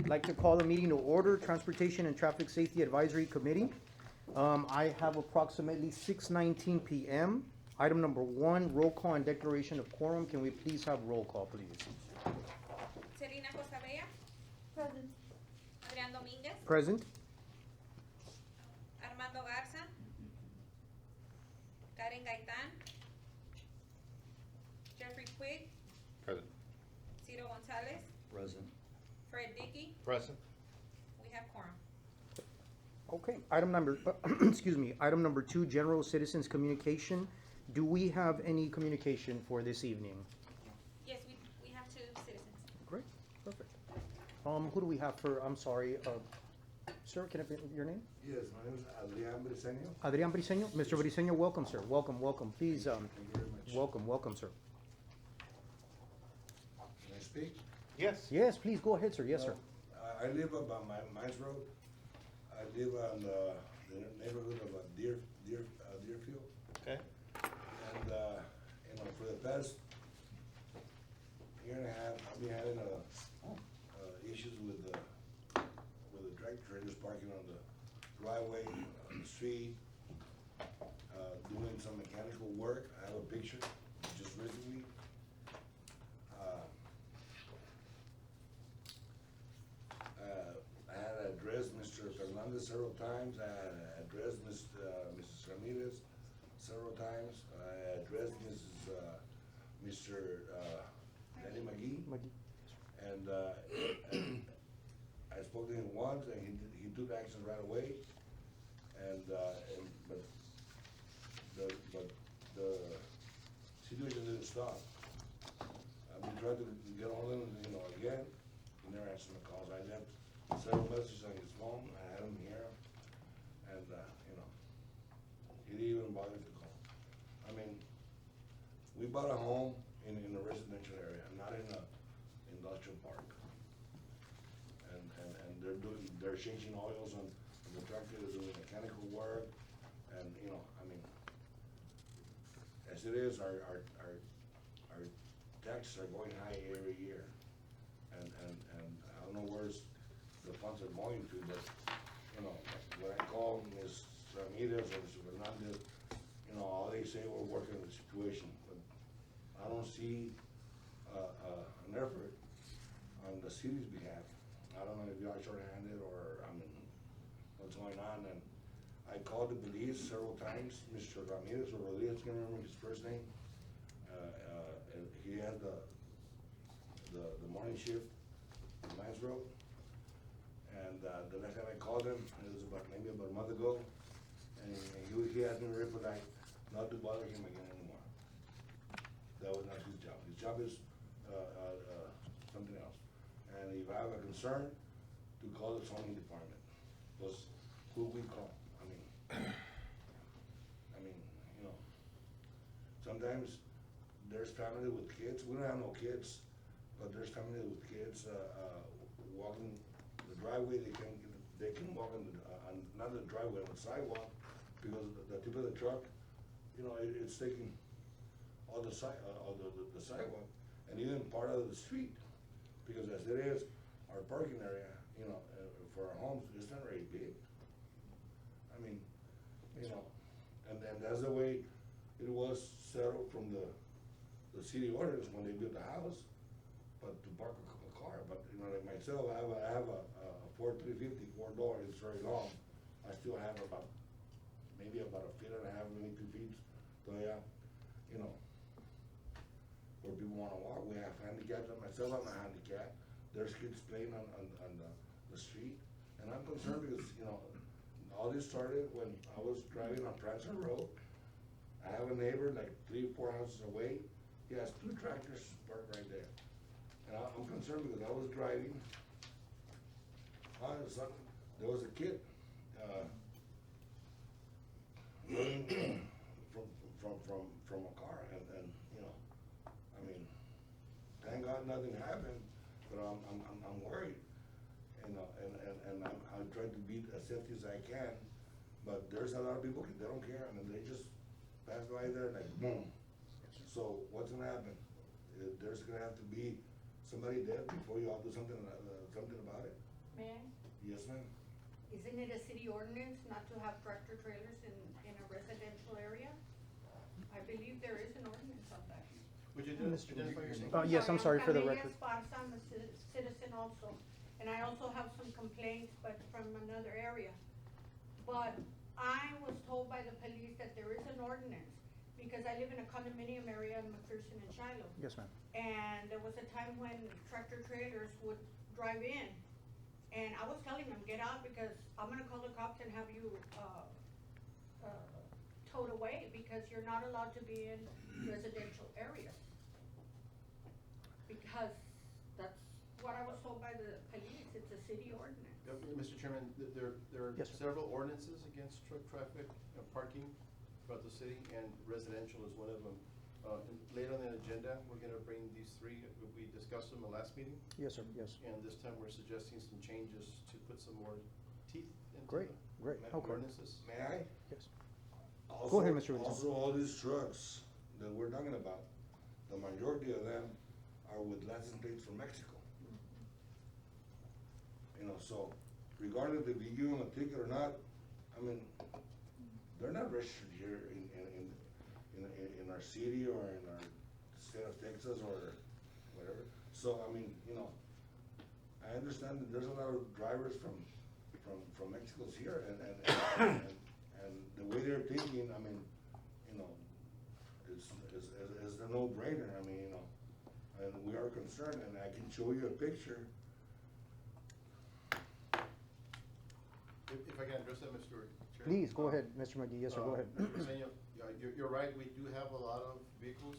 I'd like to call the meeting to order, Transportation and Traffic Safety Advisory Committee. I have approximately 6:19 PM. Item number one, roll call and declaration of quorum. Can we please have roll call, please? Selena Costa Bella. Present. Adrián Domínguez. Present? Armando Garza. Karen Gaitán. Jeffrey Quigg. Present. Ciro Gonzalez. Present. Fred Dickey. Present. We have quorum. Okay, item number, excuse me, item number two, general citizens communication. Do we have any communication for this evening? Yes, we have two citizens. Great, perfect. Who do we have for, I'm sorry, sir, can I get your name? Yes, my name is Adrian Briceño. Adrian Briceño? Mr. Briceño, welcome, sir. Welcome, welcome. Please, Thank you very much. welcome, sir. Can I speak? Yes. Yes, please, go ahead, sir. Yes, sir. I live about Mines Road. I live on the neighborhood of Deerfield. Okay. And, for the past year and a half, I've been having, issues with the tractor trailers parking on the driveway, on the street, doing some mechanical work. I have a picture just recently. I had addressed Mr. Fernandez several times. I had addressed Mrs. Ramirez several times. I addressed Mr. Danny McGee. And I spoke to him once, and he took action right away. But the situation didn't stop. I've been trying to get on him, again. He never answered my calls. I left several messages on his phone. I had him here, and he didn't even bother to call. I mean, we bought a home in a residential area, not in a industrial park. And they're changing oils on the tractor, they're doing mechanical work, and as it is, our taxes are going high every year. And I don't know where's the funds are going to, but, when I call Ms. Ramirez or Mr. Fernandez, all they say, we're working on the situation, but I don't see, an effort on the city's behalf. I don't know if you are short-handed or, what's going on, and I called the police several times, Mr. Ramirez or Rodriguez, can't remember his first name. And he had the morning shift in Mines Road. And, the next time I called him, it was maybe about a month ago, and he asked me very polite not to bother him again anymore. That was not his job. His job is, something else. And if I have a concern, to call the zoning department, because who we call? Sometimes there's family with kids. We don't have no kids, but there's family with kids, walking the driveway. They can walk on not the driveway, on the sidewalk, because the tip of the truck, it's taking all the sidewalk, and even part of the street, because as it is, our parking area, for our homes, it's not very big. And that's the way it was settled from the city orders when they built the house, but to park a car. But like myself, I have a Ford 350 4-door. It's very long. I still have maybe about a feet and a half, maybe 2 feet. So yeah, where people want to walk. We have handicapped. Myself, I'm a handicap. There's kids playing on the street, and I'm concerned because all this started when I was driving on Prancer Road. I have a neighbor like 3 or 4 houses away. He has 2 tractors parked right there. And I'm concerned because I was driving. All of a sudden, there was a kid running from a car. And thank God nothing happened, but I'm worried. And I'm trying to be as safety as I can. But there's a lot of people, they don't care, and they just pass by there like boom. So what's gonna happen? There's gonna have to be somebody dead before you all do something about it. May I? Yes, ma'am? Isn't it a city ordinance not to have tractor trailers in a residential area? I believe there is an ordinance on that. Would you Mr. identify yourself? Yes, I'm sorry, for the Camelia record. Esparza, I'm a citizen also, and I also have some complaints, but from another area. But I was told by the police that there is an ordinance, because I live in a condominium area in McPherson and Shiloh. Yes, ma'am. And there was a time when tractor trailers would drive in, and I was telling them, get out, because I'm gonna call the cops and have you, towed away, because you're not allowed to be in residential areas. Because that's what I was told by the police, it's a city ordinance. Mr. Chairman, there are Yes, sir. several ordinances against truck traffic, parking throughout the city, and residential is one of them. Later on the agenda, we're gonna bring these three, we discussed them in the last meeting, Yes, sir, yes. and this time we're suggesting some changes to put some more teeth into Great, great, the okay. ordinances. May I? Yes. Also- ahead, Mr. Rizzo. Also, all these trucks that we're talking about, the majority of them are with license plates from Mexico. You know, so regardless if you give them a ticket or not, I mean, they're not registered here in our city or in our state of Texas or whatever. So, I mean, you know, I understand that there's a lot of drivers from Mexico's here and the way they're thinking, I mean, you know, is a no-brainer, I mean, you know, and we are concerned, and I can show you a picture. If I can address that, Mr. Chair? Please, go ahead, Mr. McGee, yes, sir, go ahead. Mr. Briseño, yeah, you're right, we do have a lot of vehicles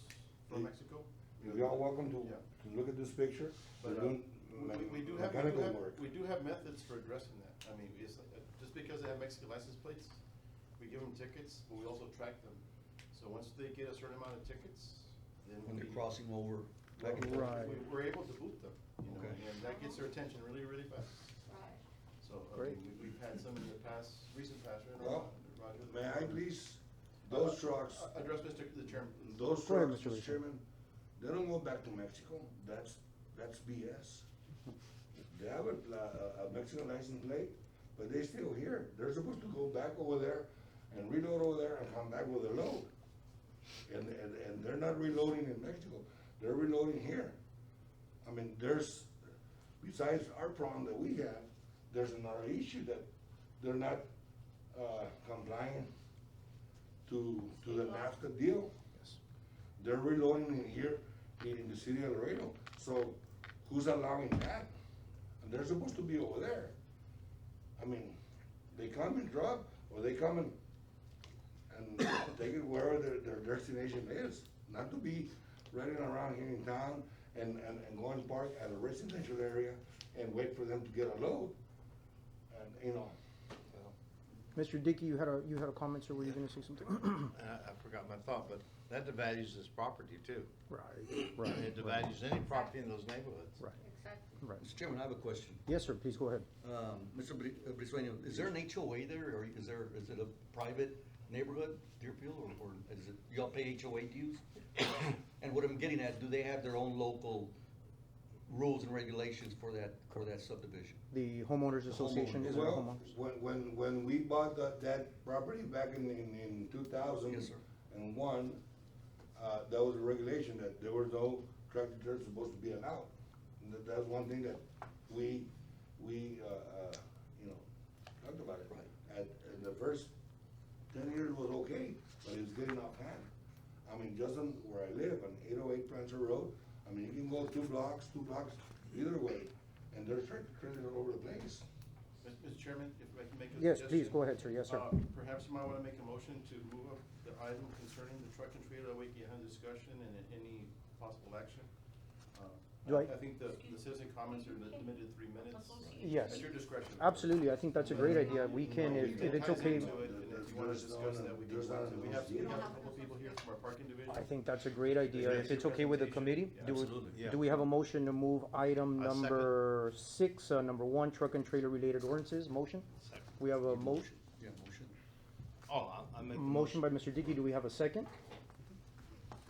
from Yeah. Mexico. You're all welcome to Yeah. look at this picture. But, We're doing mechanical work. we do have methods for addressing that. I mean, it's, just because they have Mexican license plates, we give them tickets, but we also track them. So once they get a certain amount of tickets, then When they're we, crossing over back and forth. Right. we're able to boot them, you know, Okay. and that gets their attention really, really fast. Right. So, I Great. mean, we've had some in the past, recent past, right? Well, Roger? May I please, those trucks, Address the chairman. those Go ahead, trucks, Mr. Mr. Rizzo. Chairman, they don't go back to Mexico, that's BS. They have a Mexican license plate, but they still here. They're supposed to go back over there and reload over there and come back with a load. And they're not reloading in Mexico, they're reloading here. I mean, besides our problem that we have, there's another issue that they're not, complying to the NAFTA deal. Yes. They're reloading in here in the city of Laredo, so who's allowing that? And they're supposed to be over there. I mean, they come and drop, or they come and take it wherever their destination is, not to be running around here in town and going to park at a residential area and wait for them to get a load. And, you know, Mr. Dickey, you had a comment, sir, were you gonna say something? I forgot my thought, but that devalues this property too. Right, And right, it devalues any property in those neighborhoods. right, Exactly. right. Mr. Chairman, I have a question. Yes, sir, please go ahead. Mr. Briseño, is there an HOA there, or is it a private neighborhood, Deerfield, or is it, y'all pay HOA dues? And what I'm getting at, do they have their own local rules and regulations for that subdivision? The homeowners association, is it a well, homeowners? when we bought that property back in 2000. Yes, sir. And one, there was a regulation that there were no tractor trailers supposed to be allowed. And that's one thing that we, you know, talked about it. Right. In the first 10 years was okay, but it's getting off hand. I mean, just on where I live, on 808 Prancer Road, I mean, you can go two blocks either way, and there's tractor trailers all over the place. Mr. Chairman, if I can make a Yes, suggestion. please, go ahead, sir, yes, sir. Perhaps you might wanna make a motion to move up the item concerning the truck and trailer, that way you can have discussion and any possible action. Do I- I think the citizen comments are limited to 3 minutes. Yes. At your discretion. Absolutely, I think that's a great idea. We can, if it's Ties okay, into it, and if you wanna discuss that, we can. There's not We enough. have a couple of people here from our parking division. I think that's a great idea. If it's okay with the committee, Absolutely. do we have a motion to move item A second. number 6, number 1, truck and trailer related ordinances, motion? Second. We have a motion, Yeah, motion. Oh, I make the motion by Mr. Dickey, do we have a second?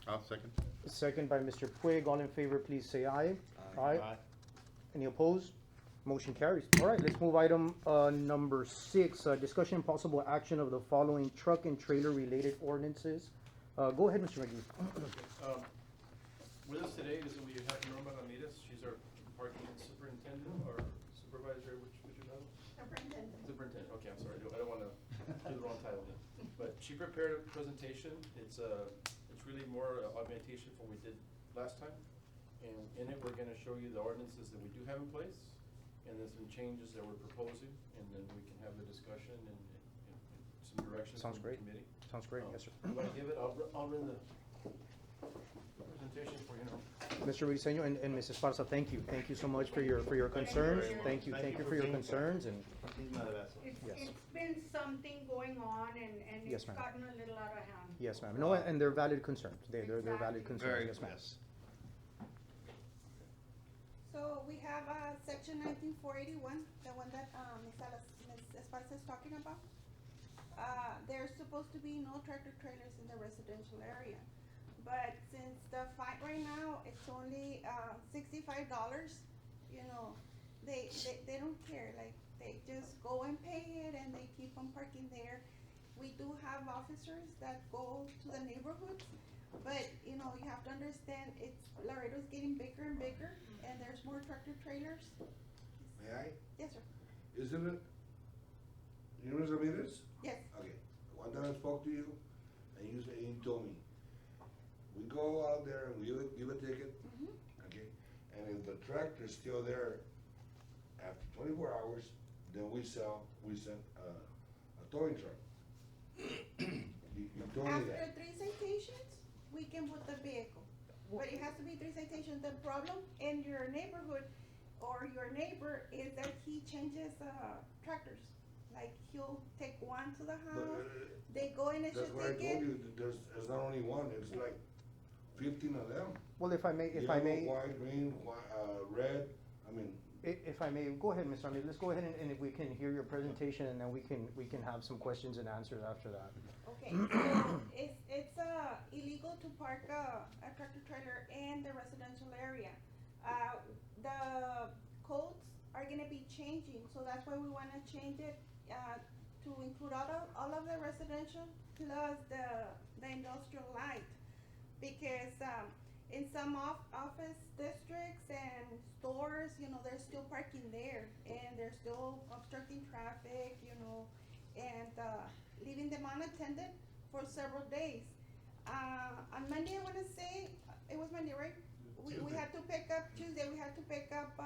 I'll second. Second by Mr. Puig, all in favor, please say aye. Aye. Any opposed? Motion carries. All right, let's move item, number 6, discussion and possible action of the following truck and trailer related ordinances. Go ahead, Mr. McGee. With us today is we have Norma Ramirez. She's our parking superintendent or supervisor, which would you know? Superintendent, okay, I'm sorry, I don't wanna do the wrong title. But she prepared a presentation, it's really more augmentation from what we did last time. And in it, we're gonna show you the ordinances that we do have in place, and then some changes that we're proposing, and then we can have the discussion and some directions from Sounds the great. committee. Sounds great, yes, sir. I'm gonna give it, I'll run the presentation for you now. Mr. Briseño and Mrs. Esparza, thank you. Thank you so much for your concerns. Thank you for your concerns and, Yes. It's been something going on and Yes, it's ma'am. gotten a little out of hand. yes, ma'am. No, and they're valid concerns. They're valid Exactly. concerns, Very, yes, ma'am. yes. So we have, section 19481, the one that, Ms. Esparza is talking about. There's supposed to be no tractor trailers in the residential area. But since the fine right now, it's only, $65, you know, they don't care, like, they just go and pay it and they keep on parking there. We do have officers that go to the neighborhoods, but, you know, you have to understand, Laredo's getting bigger and bigger, and there's more tractor trailers. May I? Yes, sir. Isn't it? Ms. Ramirez? Yes. Okay, one time I spoke to you, and you told me, we go out there and we give a ticket, Mhm. okay? And if the tractor's still there after 24 hours, then we send a towing truck. You told me After that. 3 citations, we can put the vehicle, but it has to be 3 citations. The problem in your neighborhood or your neighbor is that he changes, tractors. Like, he'll take one to the But, house, they go and issue that's what I told ticket. you, that there's not only one, it's like 15 of them. Well, if I may, Yellow, white, green, red, I mean, if I may, go ahead, Ms. Ramirez. Let's go ahead and if we can hear your presentation and then we can have some questions and answers after that. Okay, so it's illegal to park a tractor trailer in the residential area. The codes are gonna be changing, so that's why we wanna change it, to include all of the residential plus the industrial light. Because, in some office districts and stores, you know, they're still parking there and they're still obstructing traffic, you know, and, leaving them unattended for several days. On Monday, I wanna say, it was Monday, right? We had to pick up, Tuesday, we had to pick up,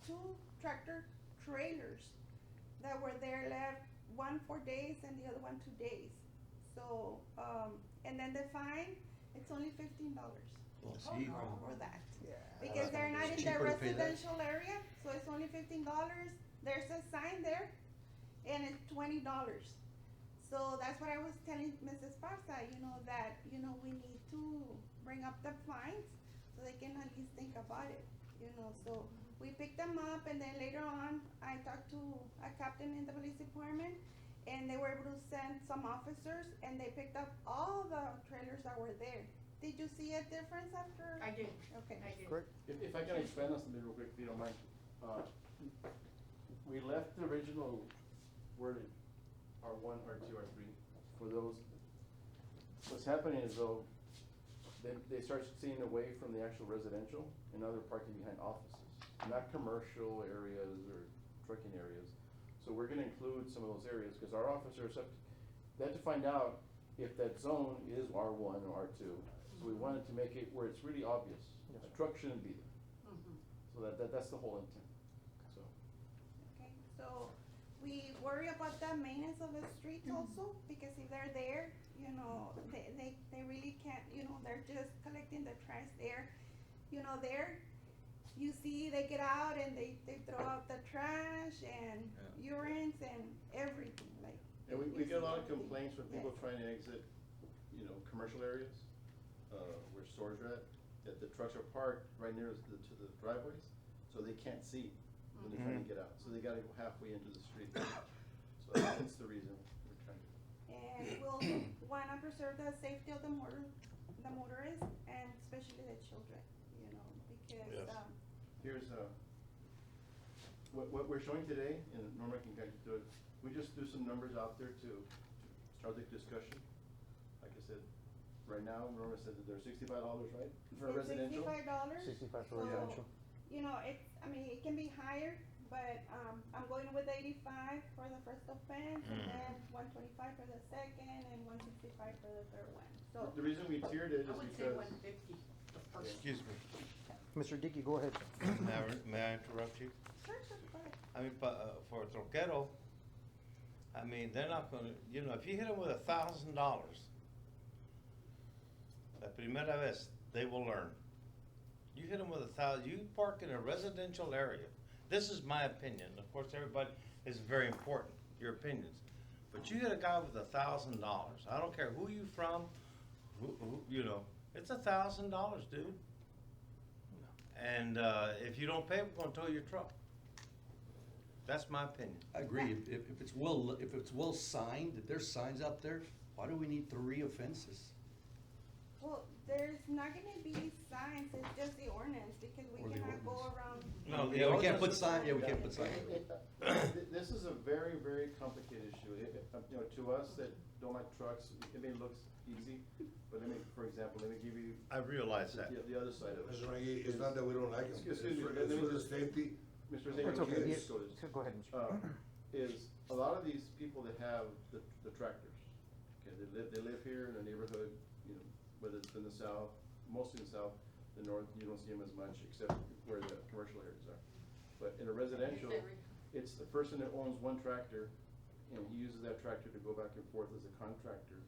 2 tractor trailers that were there, left one 4 days and the other one 2 days. So, and then the fine, it's only $15 for that. Because they're not in the cheaper to pay that. residential area, so it's only $15. There's a sign there, and it's $20. So that's what I was telling Mrs. Esparza, you know, that, you know, we need to bring up the fines so they can at least think about it, you know, so we picked them up and then later on, I talked to a captain in the police department and they were able to send some officers and they picked up all the trailers that were there. Did you see a difference after? I did, Okay. I did. Correct? If I can expand on something real quick, if you don't mind. We left the original worded, R1, R2, R3, for those. What's happening is though, they start seeing away from the actual residential and now they're parking behind offices, not commercial areas or trucking areas. So we're gonna include some of those areas, cause our officers they have to find out if that zone is R1 or R2. So we wanted to make it where it's really obvious, Yes, a sir. truck shouldn't be there. Mhm. So that's the whole intent, so. Okay, so we worry about the maintenance of the streets also, because if they're there, you know, they really can't, you know, they're just collecting the trash there. You know, there, you see they get out and they throw out the trash and urines and everything, like. And we you get a see lot of everything. complaints from people Yes. trying to exit, you know, commercial areas, where stores are at, that the trucks are parked right near to the driveways, so they can't see when they're trying to get out, so they gotta go halfway into the street. So that's the reason we're trying to. And we'll wanna preserve the safety of the motorists and especially the children, you know, because, Yes. Here's what we're showing today, and Norma can guide you through it, we just do some numbers out there to start the discussion. Like I said, right now, Norma said that they're $65, right? For It's residential? $65. 65 for So, residential. You know, it can be higher, but, I'm going with 85 for the first offense, and then 125 for the second, and 165 for the third one, so. The reason we tiered it is I would say because. 150 the first. Excuse me, Mr. Dickey, go ahead. may I interrupt you? Sure, go ahead. I mean, for a troquero, I mean, they're not gonna, you know, if you hit them with $1,000, la primera vez, they will learn. You hit them with 1,000, you park in a residential area. This is my opinion. Of course, everybody is very important, your opinions. But you hit a guy with $1,000. I don't care who you from, who, you know, it's $1,000, dude. And, if you don't pay, we're gonna tow your truck. That's my opinion. I agree, if it's well signed, if there's signs out there, why do we need 3 offenses? Well, there's not gonna be signs, it's just the ordinance, because we Or the cannot go ordinance. around. No, the Yeah, we can't ordinance- put sign, yeah, we can't put sign. This is a very, very complicated issue. You know, to us that don't like trucks, it may look easy, but let me, for example, let me give you I realize that. the other side of it. Mr. Maggie, it's not that we don't like them. Excuse me, It's let me for the just- safety. Mr. It's Zeno, okay, let's yes. go to this. So go ahead, Mr. Is a lot of these people that have the tractors, okay, they live here in the neighborhood, you know, whether it's in the south, mostly in the south, the north, you don't see them as much, except where the commercial areas are. But in a residential, it's the person that owns one tractor, and he uses that tractor to go back and forth as a contractor,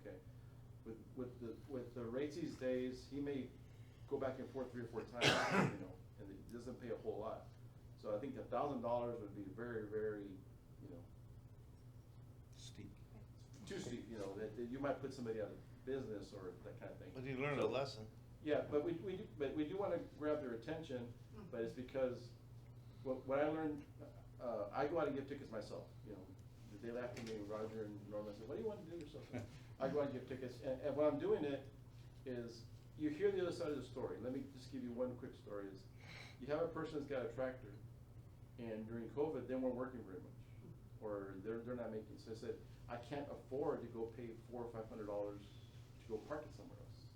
okay? With the rates these days, he may go back and forth 3 or 4 times, you know, and it doesn't pay a whole lot. So I think $1,000 would be very, very, you know, Steep. too steep, you know, that you might put somebody out of business or that kind of thing. But you learned a lesson. Yeah, but we do wanna grab their attention, but it's because, what I learned, I go out and give tickets myself, you know. They laughed at me, Roger and Norma said, what do you want to do yourself? I go out and give tickets, and when I'm doing it, is, you hear the other side of the story. Let me just give you one quick story, is, you have a person that's got a tractor, and during COVID, they weren't working very much, or they're not making, so I said, I can't afford to go pay $400 or $500 to go park it somewhere else.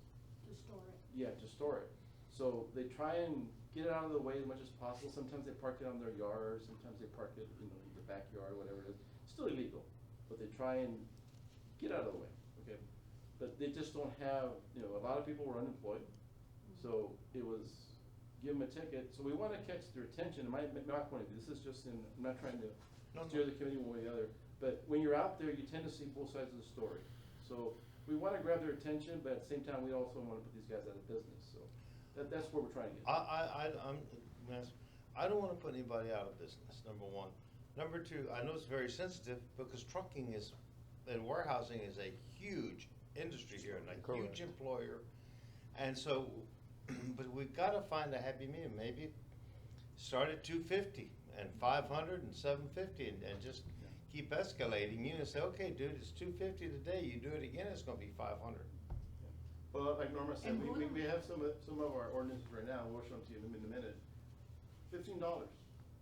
To store it. Yeah, to store it. So they try and get it out of the way as much as possible. Sometimes they park it on their yard, sometimes they park it, you know, in the backyard, whatever it is. Still illegal, but they try and get out of the way, okay? But they just don't have, you know, a lot of people were unemployed, so it was, give them a ticket. So we wanna catch their attention. My point of view, this is just in, I'm not trying to steer the committee one way or the other. But when you're out there, you tend to see both sides of the story. So we wanna grab their attention, but at the same time, we also wanna put these guys out of business, so that's what we're trying to get. I don't wanna put anybody out of business, number one. Number two, I know it's very sensitive because trucking is, and warehousing is a huge industry here and a huge Correct. employer. And so, but we've gotta find a happy medium, maybe start at 250 and 500 and 750 and just keep escalating. You know, say, okay, dude, it's 250 today, you do it again, it's gonna be 500. Well, like Norma said, And we have some of our ordinances right now, we'll show them to you in a minute. $15,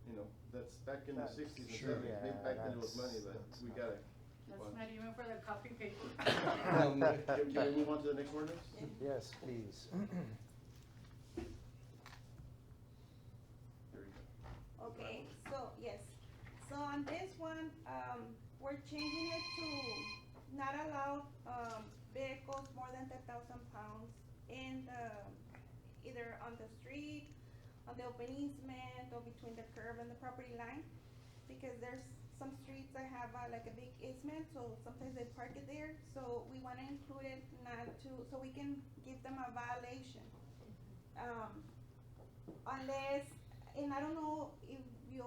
you know, that's back in the That's- 60s and Sure. 70s. Maybe back then it was money, but That's we not- gotta. That's Well, not even for the copy paper. Can we move on to the next ordinance? Yes, please. There you go. Okay, so, yes, so on this one, we're changing it to not allow, vehicles more than 10,000 pounds in the, either on the street, on the open easement, or between the curb and the property line. Because there's some streets that have, like a big easement, so sometimes they park it there, so we wanna include it not to, so we can give them a violation. Unless, and I don't know if you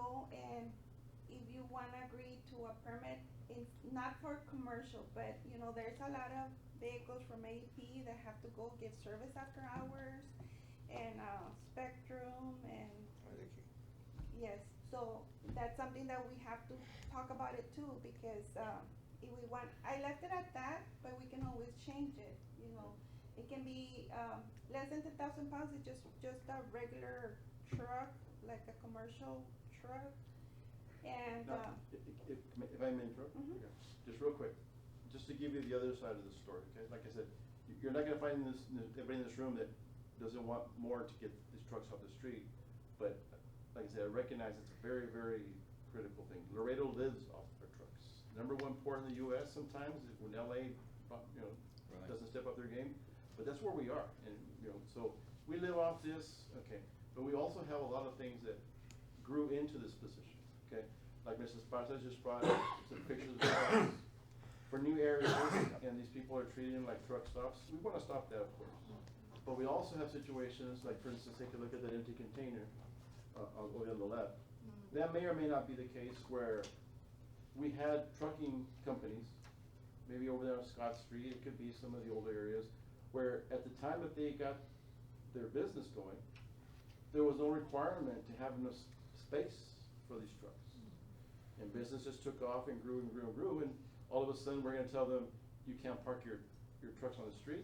wanna agree to a permit, it's not for commercial, but, you know, there's a lot of vehicles from AP that have to go give service after hours, and, Spectrum, and, yes, so that's something that we have to talk about it too, because, if we want, I left it at that, but we can always change it, you know. It can be, less than 10,000 pounds, it's just a regular truck, like a commercial truck. And, Now, if I may interrupt? Mhm. Okay. Just real quick, just to give you the other side of the story, okay? Like I said, you're not gonna find everybody in this room that doesn't want more to get these trucks off the street. But like I said, I recognize it's a very, very critical thing. Laredo lives off their trucks. Number one port in the US sometimes, when LA, Right. doesn't step up their game, but that's where we are. And, so we live off this, okay, but we also have a lot of things that grew into this position, okay? Like Mrs. Sparta just brought up some pictures of trucks for new areas, and these people are treating them like truck stops. We wanna stop that, of course. But we also have situations, like for instance, take a look at that empty container, over on the left. That may or may not be the case where we had trucking companies, maybe over there on Scott Street, it could be some of the older areas, where at the time that they got their business going, there was no requirement to have enough space for these trucks. And business just took off and grew and grew and grew, and all of a sudden, we're gonna tell them, you can't park your trucks on the street,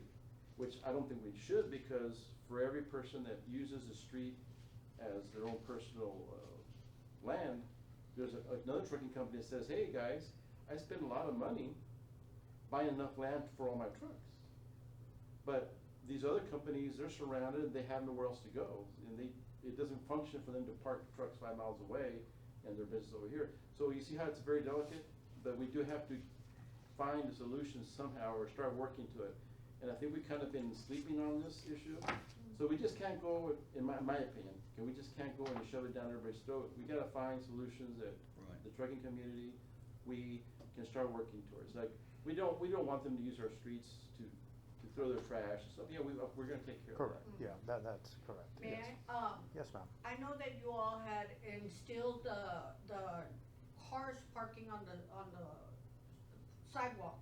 which I don't think we should, because for every person that uses the street as their own personal, land, there's another trucking company that says, hey, guys, I spend a lot of money buying enough land for all my trucks. But these other companies, they're surrounded, they have nowhere else to go, and it doesn't function for them to park trucks 5 miles away and their business over here. So you see how it's very delicate, but we do have to find a solution somehow or start working to it. And I think we've kind of been sleeping on this issue. So we just can't go, in my opinion, we just can't go and shove it down everybody's throat. We gotta find solutions that Right. the trucking community, we can start working towards. Like, we don't want them to use our streets to throw their trash and stuff. Yeah, we're gonna take care of that. Correct, yeah, that's correct, May yes. I, Yes, ma'am. I know that you all had instilled the cars parking on the sidewalk,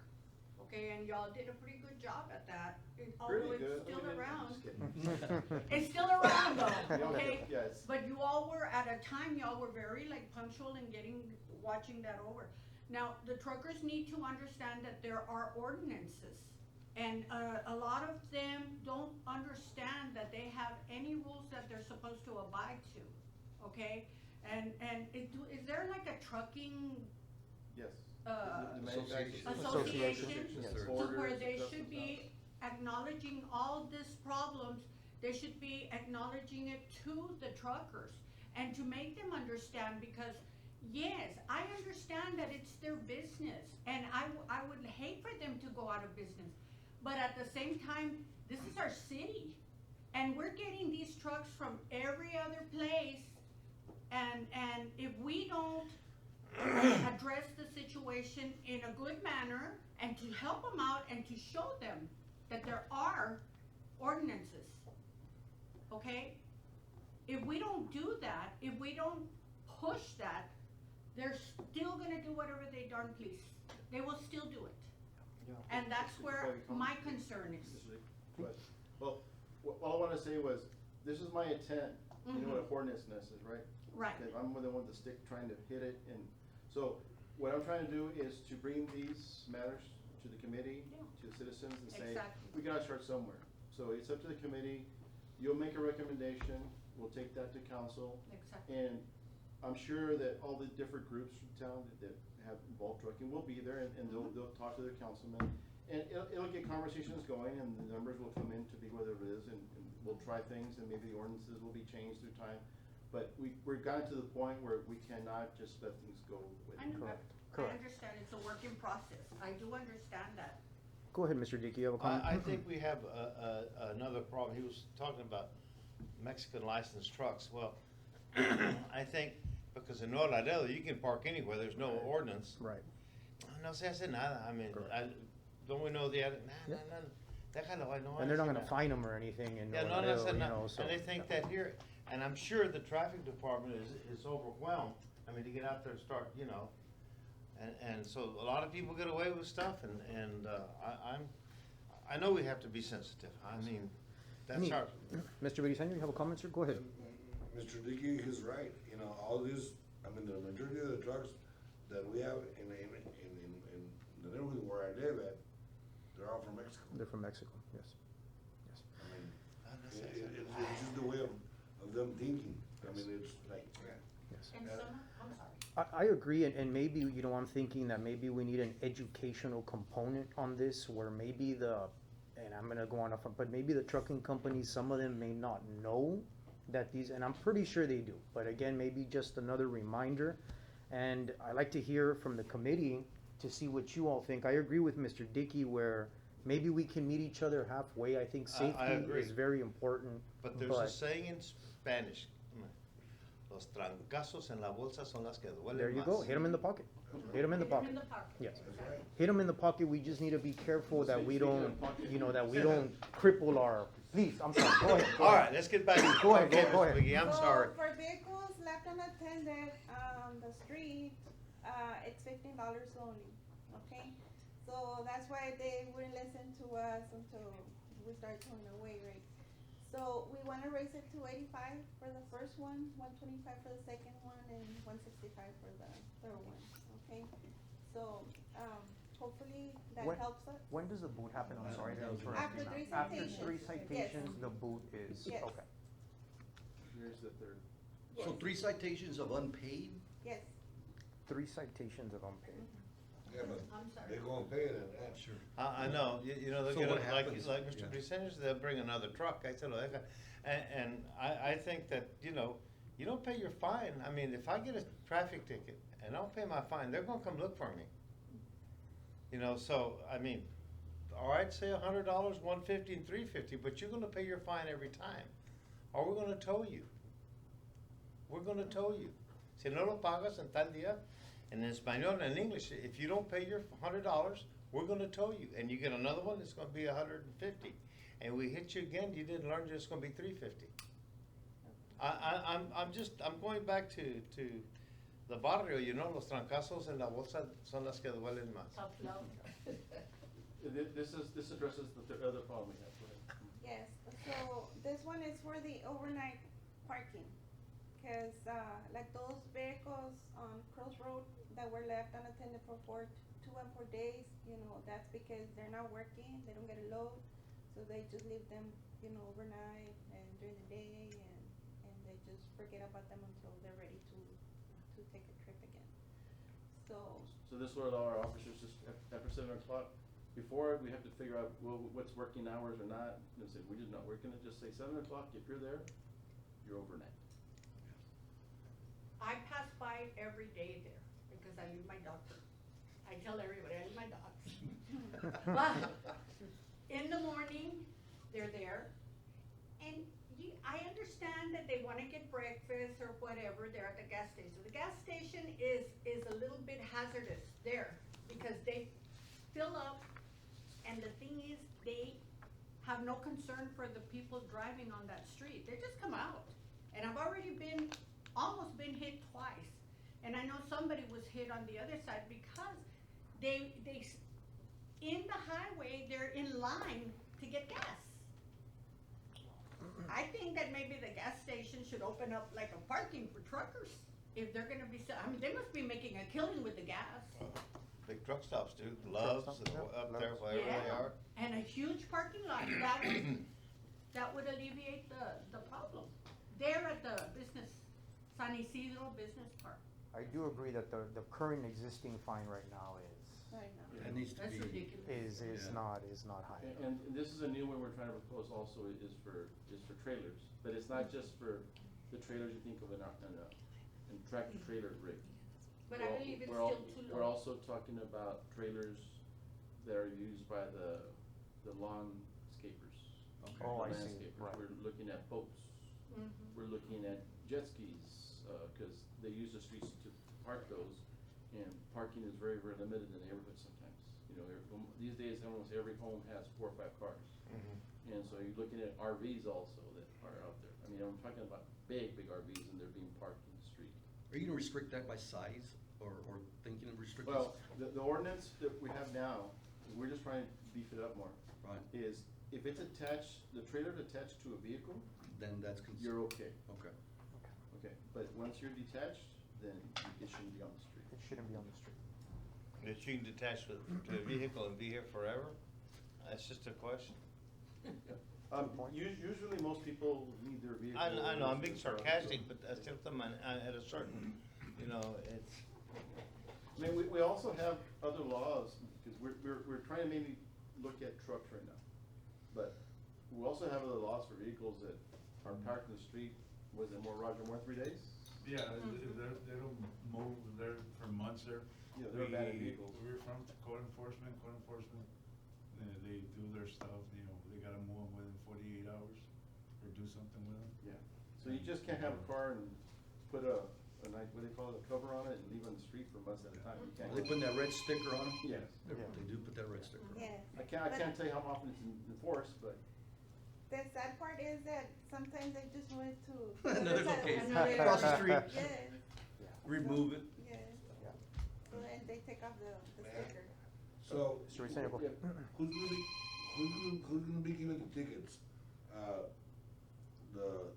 okay, and y'all did a pretty good job at that. Although Really good. it's still around. Just kidding. It's still around though, Yeah, okay? yes. But you all were, at a time, y'all were very like punctual in watching that over. Now, the truckers need to understand that there are ordinances. And, a lot of them don't understand that they have any rules that they're supposed to abide to, okay? And is there like a trucking, Yes. uh, The manufacturers- association Yes. to Orders where and they stuff should like be acknowledging all these problems, they should be acknowledging it to the truckers and to make them understand, because yes, I understand that it's their business and I would hate for them to go out of business. But at the same time, this is our city and we're getting these trucks from every other place, and if we don't address the situation in a good manner and to help them out and to show them that there are ordinances, okay? If we don't do that, if we don't push that, they're still gonna do whatever they darn please. They will still do it. And that's where my concern is. But, well, all I wanna say was, this is my intent, you know what a hornet's nest is, right? Right. Okay, I'm the one with the stick trying to hit it, and so what I'm trying to do is to bring these matters to the committee, Yeah. to the citizens, and say, Exactly. we gotta start somewhere. So it's up to the committee, you'll make a recommendation, we'll take that to council, Exactly. and I'm sure that all the different groups from town that have involved trucking will be there, and they'll talk to their councilmen. And it'll get conversations going, and the numbers will come in to be whatever it is, and we'll try things, and maybe the ordinances will be changed through time. But we've gotten to the point where we cannot just let things go with I know. Correct. I Correct. understand, it's a work in process, I do understand that. Go ahead, Mr. Dickey, you have a comment? I think we have another problem. He was talking about Mexican licensed trucks. Well, I think because in Nuevo Laredo, you can park anywhere, there's no ordinance. Right. No se hace nada, I mean, don't we know the, nah, déjalo, I know. And they're not gonna hace nada. fine them or anything in Yeah, Nuevo no, Laredo, that's you not, know, so. and they think that here, and I'm sure the traffic department is overwhelmed, I mean, to get out there and start, you know. And so a lot of people get away with stuff, and I know we have to be sensitive, I mean, that's Neat. our, Mr. Belisario, you have a comment, sir? Go ahead. Mr. Dickey is right, you know, all this, I mean, the majority of the trucks that we have in the neighborhood where I live at, they're all from Mexico. They're from Mexico, yes. Yes. I mean, it's just the way of them thinking, I mean, it's like, Yes. And some, I'm sorry. I agree, and maybe, you know, I'm thinking that maybe we need an educational component on this, where maybe and I'm gonna go on, but maybe the trucking companies, some of them may not know that these, and I'm pretty sure they do, but again, maybe just another reminder. And I'd like to hear from the committee to see what you all think. I agree with Mr. Dickey, where maybe we can meet each other halfway. I think I safety agree. is very important, But there's a saying in Spanish, los trancazos en la bolsa son las que duelen there you go, más. hit them in the pocket. Hit them in the Put 'em pocket. in the pocket. Yes. Exactly. Hit them in the pocket, we just need to be careful that we Speaking don't, of pocket. you know, that we don't cripple our, please, I'm sorry, go ahead. go All ahead. right, let's get back. Go ahead, Okay, go Ms. ahead. McGee, I'm So, sorry. For vehicles left unattended on the street, it's $15 only, okay? So that's why they wouldn't listen to us until we started throwing away rates. So we wanna raise it to 85 for the first one, 125 for the second one, and 165 for the third one, okay? So, hopefully that When- helps us. When does the boot happen? I'm sorry to interrupt. After 3 After citations. 3 Yes. citations, the boot is, Yes. okay. Here's the third. So 3 citations of unpaid? Yes. 3 citations of unpaid. Yeah, but I'm sorry. they're gonna pay it, and Sure. I know, you know, they're So gonna, what like happens? Mr. Yeah. Briceño, they'll bring another truck, I said, "Lo deja." And I think that, you know, you don't pay your fine, I mean, if I get a traffic ticket and I don't pay my fine, they're gonna come look for me. You know, so, I mean, all right, say $100, $150 and $350, but you're gonna pay your fine every time, or we're gonna tow you. We're gonna tow you. Si no lo pagas en tal día, and in Espanol and in English, if you don't pay your $100, we're gonna tow you, and you get another one, it's gonna be 150. And we hit you again, you didn't learn, it's gonna be 350. I'm going back to the barrio, you know, los trancazos en la bolsa son las que duelen más. Tough love. This addresses the other problem we have, go ahead. Yes, so this one is for the overnight parking. Cause, like those vehicles on Cross Road that were left unattended for 2 and 4 days, you know, that's because they're not working, they don't get a load. So they just leave them, you know, overnight and during the day, and they just forget about them until they're ready to take a trip again. So, So this will allow our officers just after 7 o'clock, before we have to figure out, well, what's working hours or not, and say, we're just not working it, just say 7 o'clock, if you're there, you're overnight. I pass by every day there because I leave my dogs. I tell everybody I leave my dogs. But in the morning, they're there. And I understand that they wanna get breakfast or whatever there at the gas station. The gas station is a little bit hazardous there because they fill up, and the thing is, they have no concern for the people driving on that street. They just come out. And I've already almost been hit twice. And I know somebody was hit on the other side because they in the highway, they're in line to get gas. I think that maybe the gas station should open up like a parking for truckers. If they're gonna be, I mean, they must be making a killing with the gas. Big truck stops, dude, Loves, stops, and yeah, up there, Loves. wherever they Yeah. are. And a huge parking lot, that would alleviate the problem. There at the San Isidro Business Park. I do agree that the current existing fine right now right now. It needs to That's be. ridiculous. is Yeah. not high. And this is a new one we're trying to propose also is for trailers, but it's not just for the trailers you think of in tractor trailer rig. But I believe it's We're al- still too low. We're also talking about trailers that are used by the landscapers. Oh, I The see, landscapers. right. We're looking at boats, Mhm. we're looking at jet skis, cause they use the streets to park those, and parking is very, very limited in the neighborhood sometimes. You know, these days, almost every home has 4 or 5 cars. And so you're looking at RVs also that are out there. I mean, I'm talking about big RVs and they're being parked in the street. Are you gonna restrict that by size or thinking of restricting? Well, the ordinance that we have now, we're just trying to beef it up more, Right, is if it's attached, the trailer's attached to a vehicle, then that's you're okay. Okay. Okay, but once you're detached, then it shouldn't be on the street. It shouldn't be on the street. That you can detach to a vehicle and be here forever? That's just a question. Usually most people need their vehicle. I know, I'm being so- sarcastic, but I still come at a certain, you know, it's, I mean, we also have other laws, because we're trying to maybe look at trucks right now. But we also have other laws for vehicles that are parked in the street, was it more, Roger, more 3 days? Yeah, they don't move there for months there. Yeah, they're abandoned vehicles. We're from code enforcement, they do their stuff, you know, they gotta move them within 48 hours or do something with them. Yeah, so you just can't have a car and put a nice, what do they call it, a cover on it and leave it on the street for months at a time, you can't. They put that red sticker on them? Yes. They do put that red sticker on 'em. Yes. I can't tell you how often it's enforced, but The sad part is that sometimes they just move it to. No, it's okay. Another- Across the street, Yes, remove it. yes. So then they take off the sticker. So, Mr. Reseño, Yeah. who's gonna be giving the tickets? The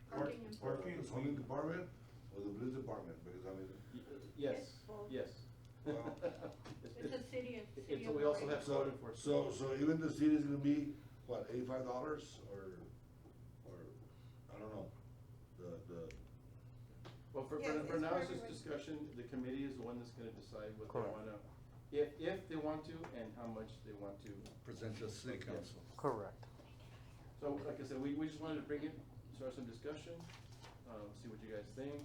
Parking and Parking. the zoning department or the police department? Because I mean, yes, both. yes. Well, It's a city, It's, we also have code enforcement. so even the city's gonna be, what, $85 or, I don't know, the. Well, for Yes, now, it's for it's just everybody. discussion, the committee is the one that's gonna decide what they Correct. wanna, if they want to and how much they want to. Present to the city council. Correct. So, like I said, we just wanted to bring it, start some discussion, see what you guys think,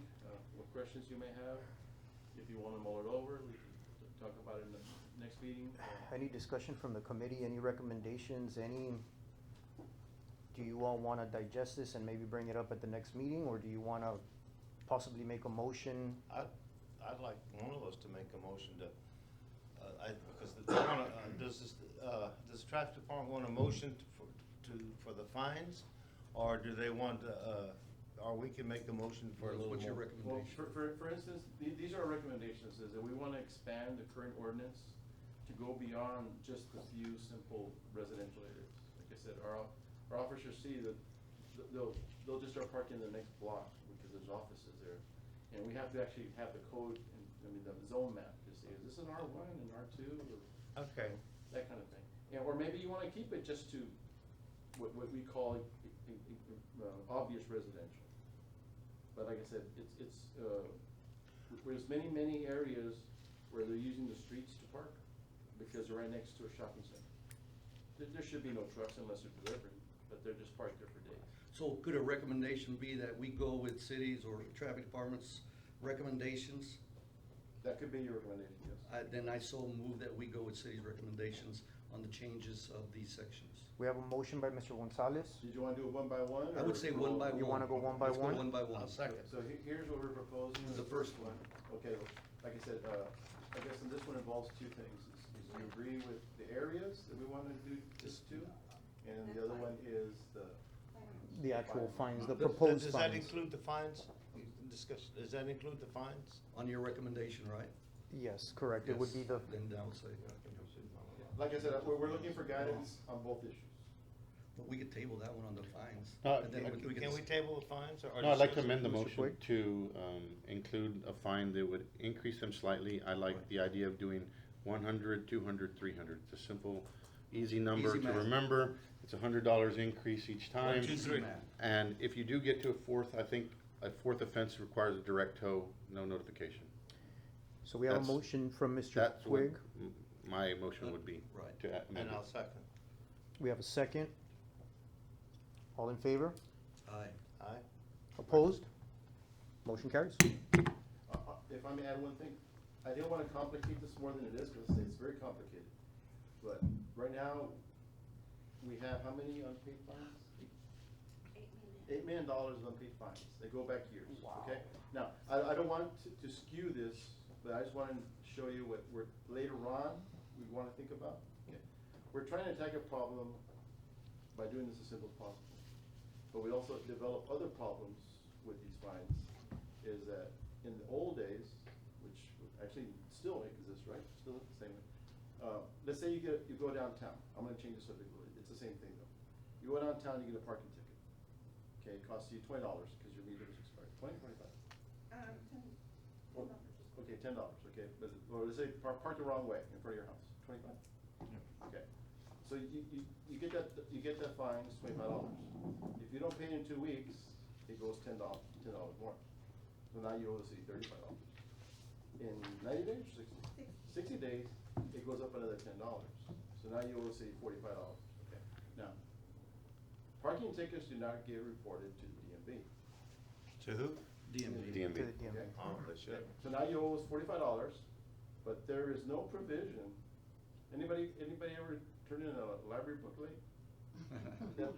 what questions you may have. If you wanna mull it over, we can talk about it in the next meeting. Any discussion from the committee, any recommendations, do you all wanna digest this and maybe bring it up at the next meeting, or do you wanna possibly make a motion? I'd like one of us to make a motion to, because they wanna, does the traffic department want a motion for the fines? Or do they want, or we can make a motion for a little more? What's your Well, recommendation? for instance, these are our recommendations, is that we wanna expand the current ordinance to go beyond just a few simple residential areas. Like I said, our officers see that they'll just start parking in the next block because there's offices there. And we have to actually have the code, the zone map to say, is this an R1 and R2 or Okay, that kind of thing. Yeah, or maybe you wanna keep it just to what we call obvious residential. But like I said, there's many areas where they're using the streets to park because they're right next to a shopping center. There should be no trucks unless they're delivering, but they're just parked there for days. So could a recommendation be that we go with cities or traffic departments' recommendations? That could be your recommendation, yes. Then I so move that we go with cities' recommendations on the changes of these sections. We have a motion by Mr. Gonzalez. Did you wanna do it one by one? I would say one by one. You wanna go one by Let's go one? one by one. I'll second. So here's what we're proposing. The first one. Okay, like I said, I guess this one involves two things. Is you agree with the areas that we want to do this to? And the other one is The actual fines, the Does- proposed Does that fines. include the fines? You can discuss, does that include the fines? On your recommendation, right? Yes, correct. It would be Yes. the, Then I would say, like I said, we're looking for guidance on both issues. but we could table that one on the fines. No, And then we Can we table the fines or? No, I'd like to discuss it? amend the Mr. motion Quigg? to include a fine that would increase them slightly. I like the idea of doing 100, 200, 300. It's a simple, easy number Easy to math. remember. It's $100 increase each time. 1, 2, 3. And if you do get to a fourth, I think a fourth offense requires a direct tow, no notification. so we have a That's- motion from Mr. That's what Quigg. my motion would be. Right. To amend And it. I'll second. We have a second. All in favor? Aye. Aye. Opposed? Motion carries. If I may add one thing, I didn't want to complicate this more than it is, because it's very complicated. But right now, we have how many unpaid fines? $8 million of unpaid fines. They go back years, okay? Now, I don't want to skew this, but I just want to show you what we're, later on, we want to think about. Okay. We're trying to attack a problem by doing this as simple as possible. But we also develop other problems with these fines, is that in the old days, which actually still exists, right? Still the same way. Let's say you go downtown. I'm gonna change the subject a little. It's the same thing though. You go downtown, you get a parking ticket. Okay, it costs you $20 because your meter is expired. 20, 25? Well, okay, $10, okay, but, or let's say park the wrong way in front of your house, 25? Okay, So you get that fine, it's $25. If you don't pay it in 2 weeks, it goes $10 more. So now you owe the city $35. In 90 days or 60 days, it goes up another $10. So now you owe the city $45. Okay. Now, parking tickets do not get reported to the DMV. To who? DMV. To DMV. the DMV. Okay. Oh, they should. So now you owe us $45, but there is no provision. Anybody ever turn in a library book late?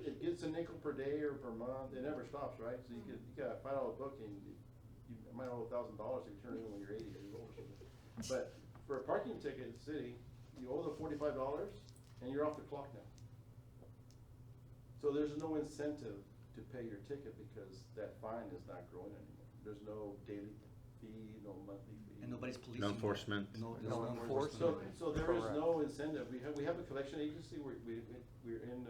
It gets a nickel per day or per month, it never stops, right? So you got a $5 book and you might owe $1,000 if you turn it in when you're 80 years old or something. But for a parking ticket in the city, you owe the $45 and you're off the clock now. So there's no incentive to pay your ticket because that fine is not growing anymore. There's no daily fee, no monthly fee. And nobody's policing. No that. enforcement. No No enforcement. So there is no incentive. We have a collection agency, we're in,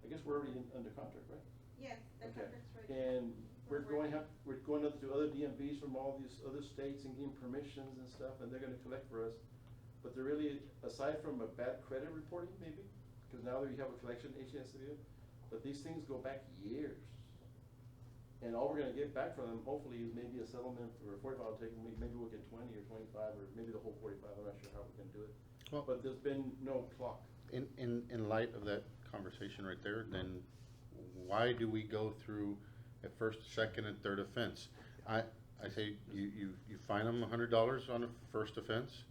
I guess we're already under contract, right? Yes, the Okay. contract's ready. And we're going up to other DMVs from all these other states and getting permissions and stuff, and they're gonna collect for us. But they're really, aside from a bad credit reporting maybe, because now that you have a collection agency, but these things go back years. And all we're gonna get back from them, hopefully, is maybe a settlement for a $45 ticket, maybe we'll get 20 or 25, or maybe the whole 45, I'm not sure how we're gonna do it. Well- But there's been no clock. In light of that conversation right there, then why do we go through a first, second, and third offense? I say you fine them $100 on the first offense,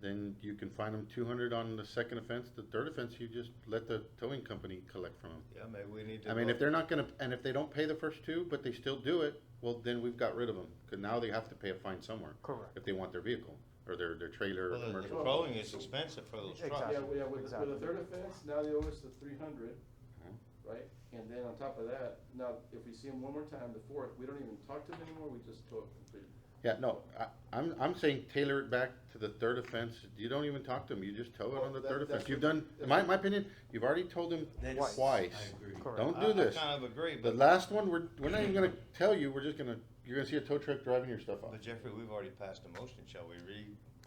then you can fine them 200 on the second offense. The third offense, you just let the towing company collect from them. Yeah, maybe we need to. I mean, go- if they're not gonna, and if they don't pay the first two, but they still do it, well, then we've got rid of them, cause now they have to pay a fine somewhere. Correct. If they want their vehicle, or their trailer, or Well, the commercial. towing is expensive for those trucks. Exactly. Yeah, with the Exactly. third offense, now they owe us the 300, Mhm. right? And then on top of that, now, if we see them one more time, the fourth, we don't even talk to them anymore, we just tow it completely. Yeah, no, I'm saying tailor it back to the third offense. You don't even talk to them, you just tow it on the Well, third that's offense. You've what- done, in my opinion, you've already told them That's- twice. I agree. Correct. Don't I do this. kind of agree, The but, last one, we're not even gonna tell you, you're gonna see a tow truck driving your stuff off. but Jeffrey, we've already passed a motion. Shall we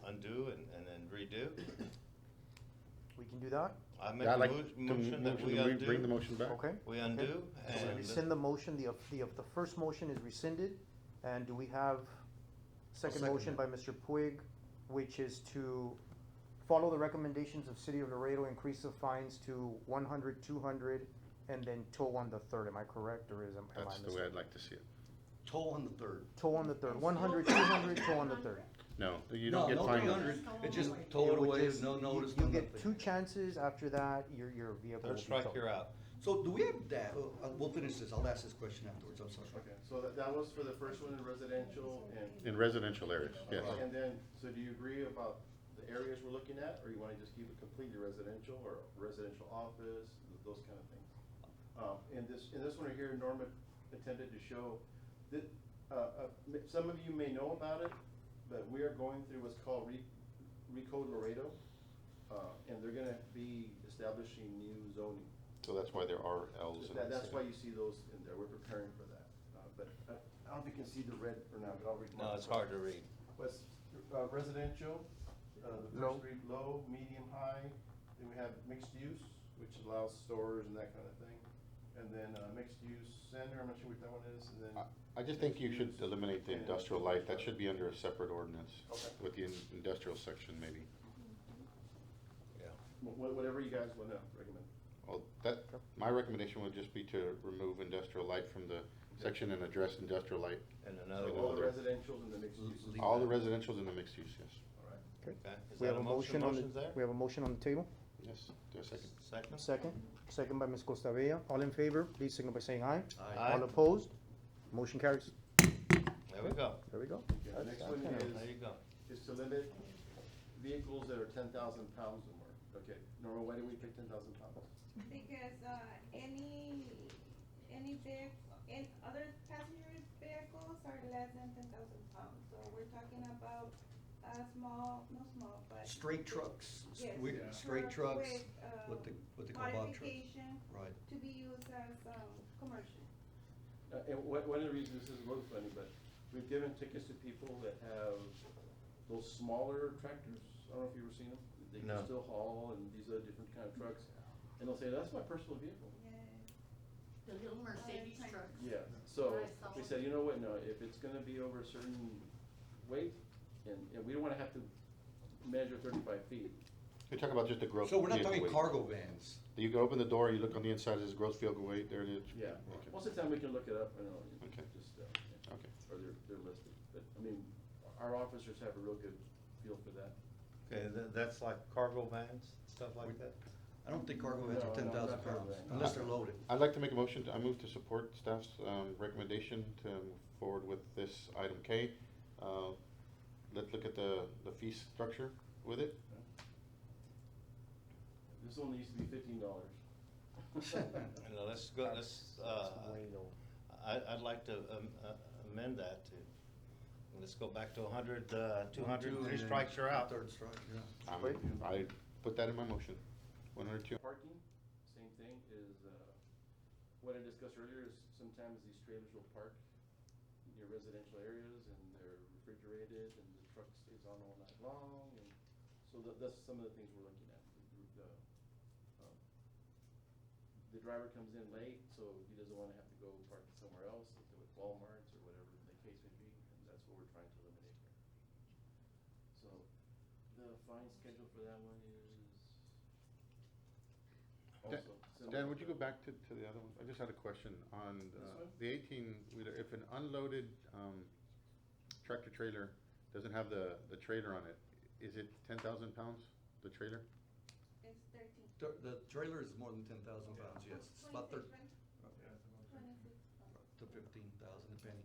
undo and then redo? We can do that, I make Yeah, I'd a like motion that we bring the undo. motion back. okay? We okay. undo So and. rescind the motion, the first motion is rescinded, and do we have second second motion that. by Mr. Puig, which is to follow the recommendations of City of Laredo, increase the fines to 100, 200, and then tow on the third, am I correct, or am I That's the way mistaken? I'd like to see it. Toll on the third. Tow on the third, 100, 200, tow on the third. No, you don't get No, fined. 300, it just It toll it would away, just- no you- notice, You no get nothing. 2 chances, after that, your vehicle will Third be strike, towed. you're out. So do we have that, we'll finish this, I'll ask this question afterwards, I'm sorry. Okay, so that was for the first one in residential and. In residential areas, yes. And then, so do you agree about the areas we're looking at, or you wanna just keep it completely residential, or residential office, those kind of things? In this one right here, Norma intended to show that, some of you may know about it, but we are going through what's called Recode Laredo, and they're gonna be establishing new zoning. So that's why there are Ls in it. That's why you see those in there, we're preparing for that, but I don't think you can see the red for now, but I'll read. No, it's hard to read. What's residential, the Low. first three, low, medium, high, then we have mixed use, which allows stores and that kind of thing. And then, mixed use center, I'm not sure what that one is, and then. I just think you should eliminate the industrial light, that should be under a separate ordinance, Okay. with the industrial section maybe. Yeah. Whatever you guys wanna recommend. Well, my recommendation would just be to remove industrial light from the section and address industrial light. And So another all one. the residentials and the mixed use, Leave All the that. residentials and the mixed use, yes. all right. Okay. Is We that have a a motion on motion's the, there? we have a motion on the table, Yes, do a second. Second? second by Ms. Costa Bella, all in favor, please signal by saying aye. Aye. All opposed, motion carries, There we go. there we go. Okay, the That's- next that's one kind of- There you go. is to limit vehicles that are 10,000 pounds or more. Okay, Norma, why do we pick 10,000 pounds? Because, any big, and other passenger vehicles are less than 10,000 pounds. So we're talking about, but. Straight trucks, Yes, straight truck trucks, with, what they call box trucks. modification Right. to be used as, commercial. And one of the reasons, this is a little funny, but we've given tickets to people that have those smaller tractors. I don't know if you've ever seen them. they No. can still haul and these other different kind of trucks. And they'll say, that's my personal vehicle. The little Mercedes time. trucks. Yeah, so I saw we it. said, you know what, no, if it's gonna be over a certain weight, and we don't wanna have to measure 35 feet. You're talking about just the gross So we're not vehicle talking weight. cargo vans. You go open the door, you look on the inside, it says gross vehicle weight, there it is. Yeah, Okay. most of the time we can look it up, you know, Okay. just, Okay. or they're listed. But, I mean, our officers have a real good feel for that. Okay, that's like cargo vans, stuff like that? I don't think cargo vans No, are no, 10,000 not cargo pounds, vans. unless they're loaded. I'd like to make a motion, I move to support staff's recommendation to move forward with this item K. Let's look at the fee structure with it. This one needs to be $15. And let's go, I'd like to amend that to, let's go back to 100, 200, One, two, three and then strikes are out. Third strike, yeah. I put that in my motion. 102. Parking, same thing, is, what I discussed earlier is sometimes these trailers will park near residential areas and they're refrigerated and the truck stays on all night long, and so that's some of the things we're looking at. The driver comes in late, so he doesn't wanna have to go park somewhere else, like with Walmarts or whatever the case may be, and that's what we're trying to eliminate here. So, the fine schedule for that one is also similar. Dan, would you go back to the other one? I just had a question on This one? the 18-wheeler. If an unloaded tractor trailer doesn't have the trailer on it, is it 10,000 pounds, the trailer? It's 13. The trailer is more than 10,000 pounds, yes. It's about 26, thirty right? Yeah, it's about 26. to 15,000 depending.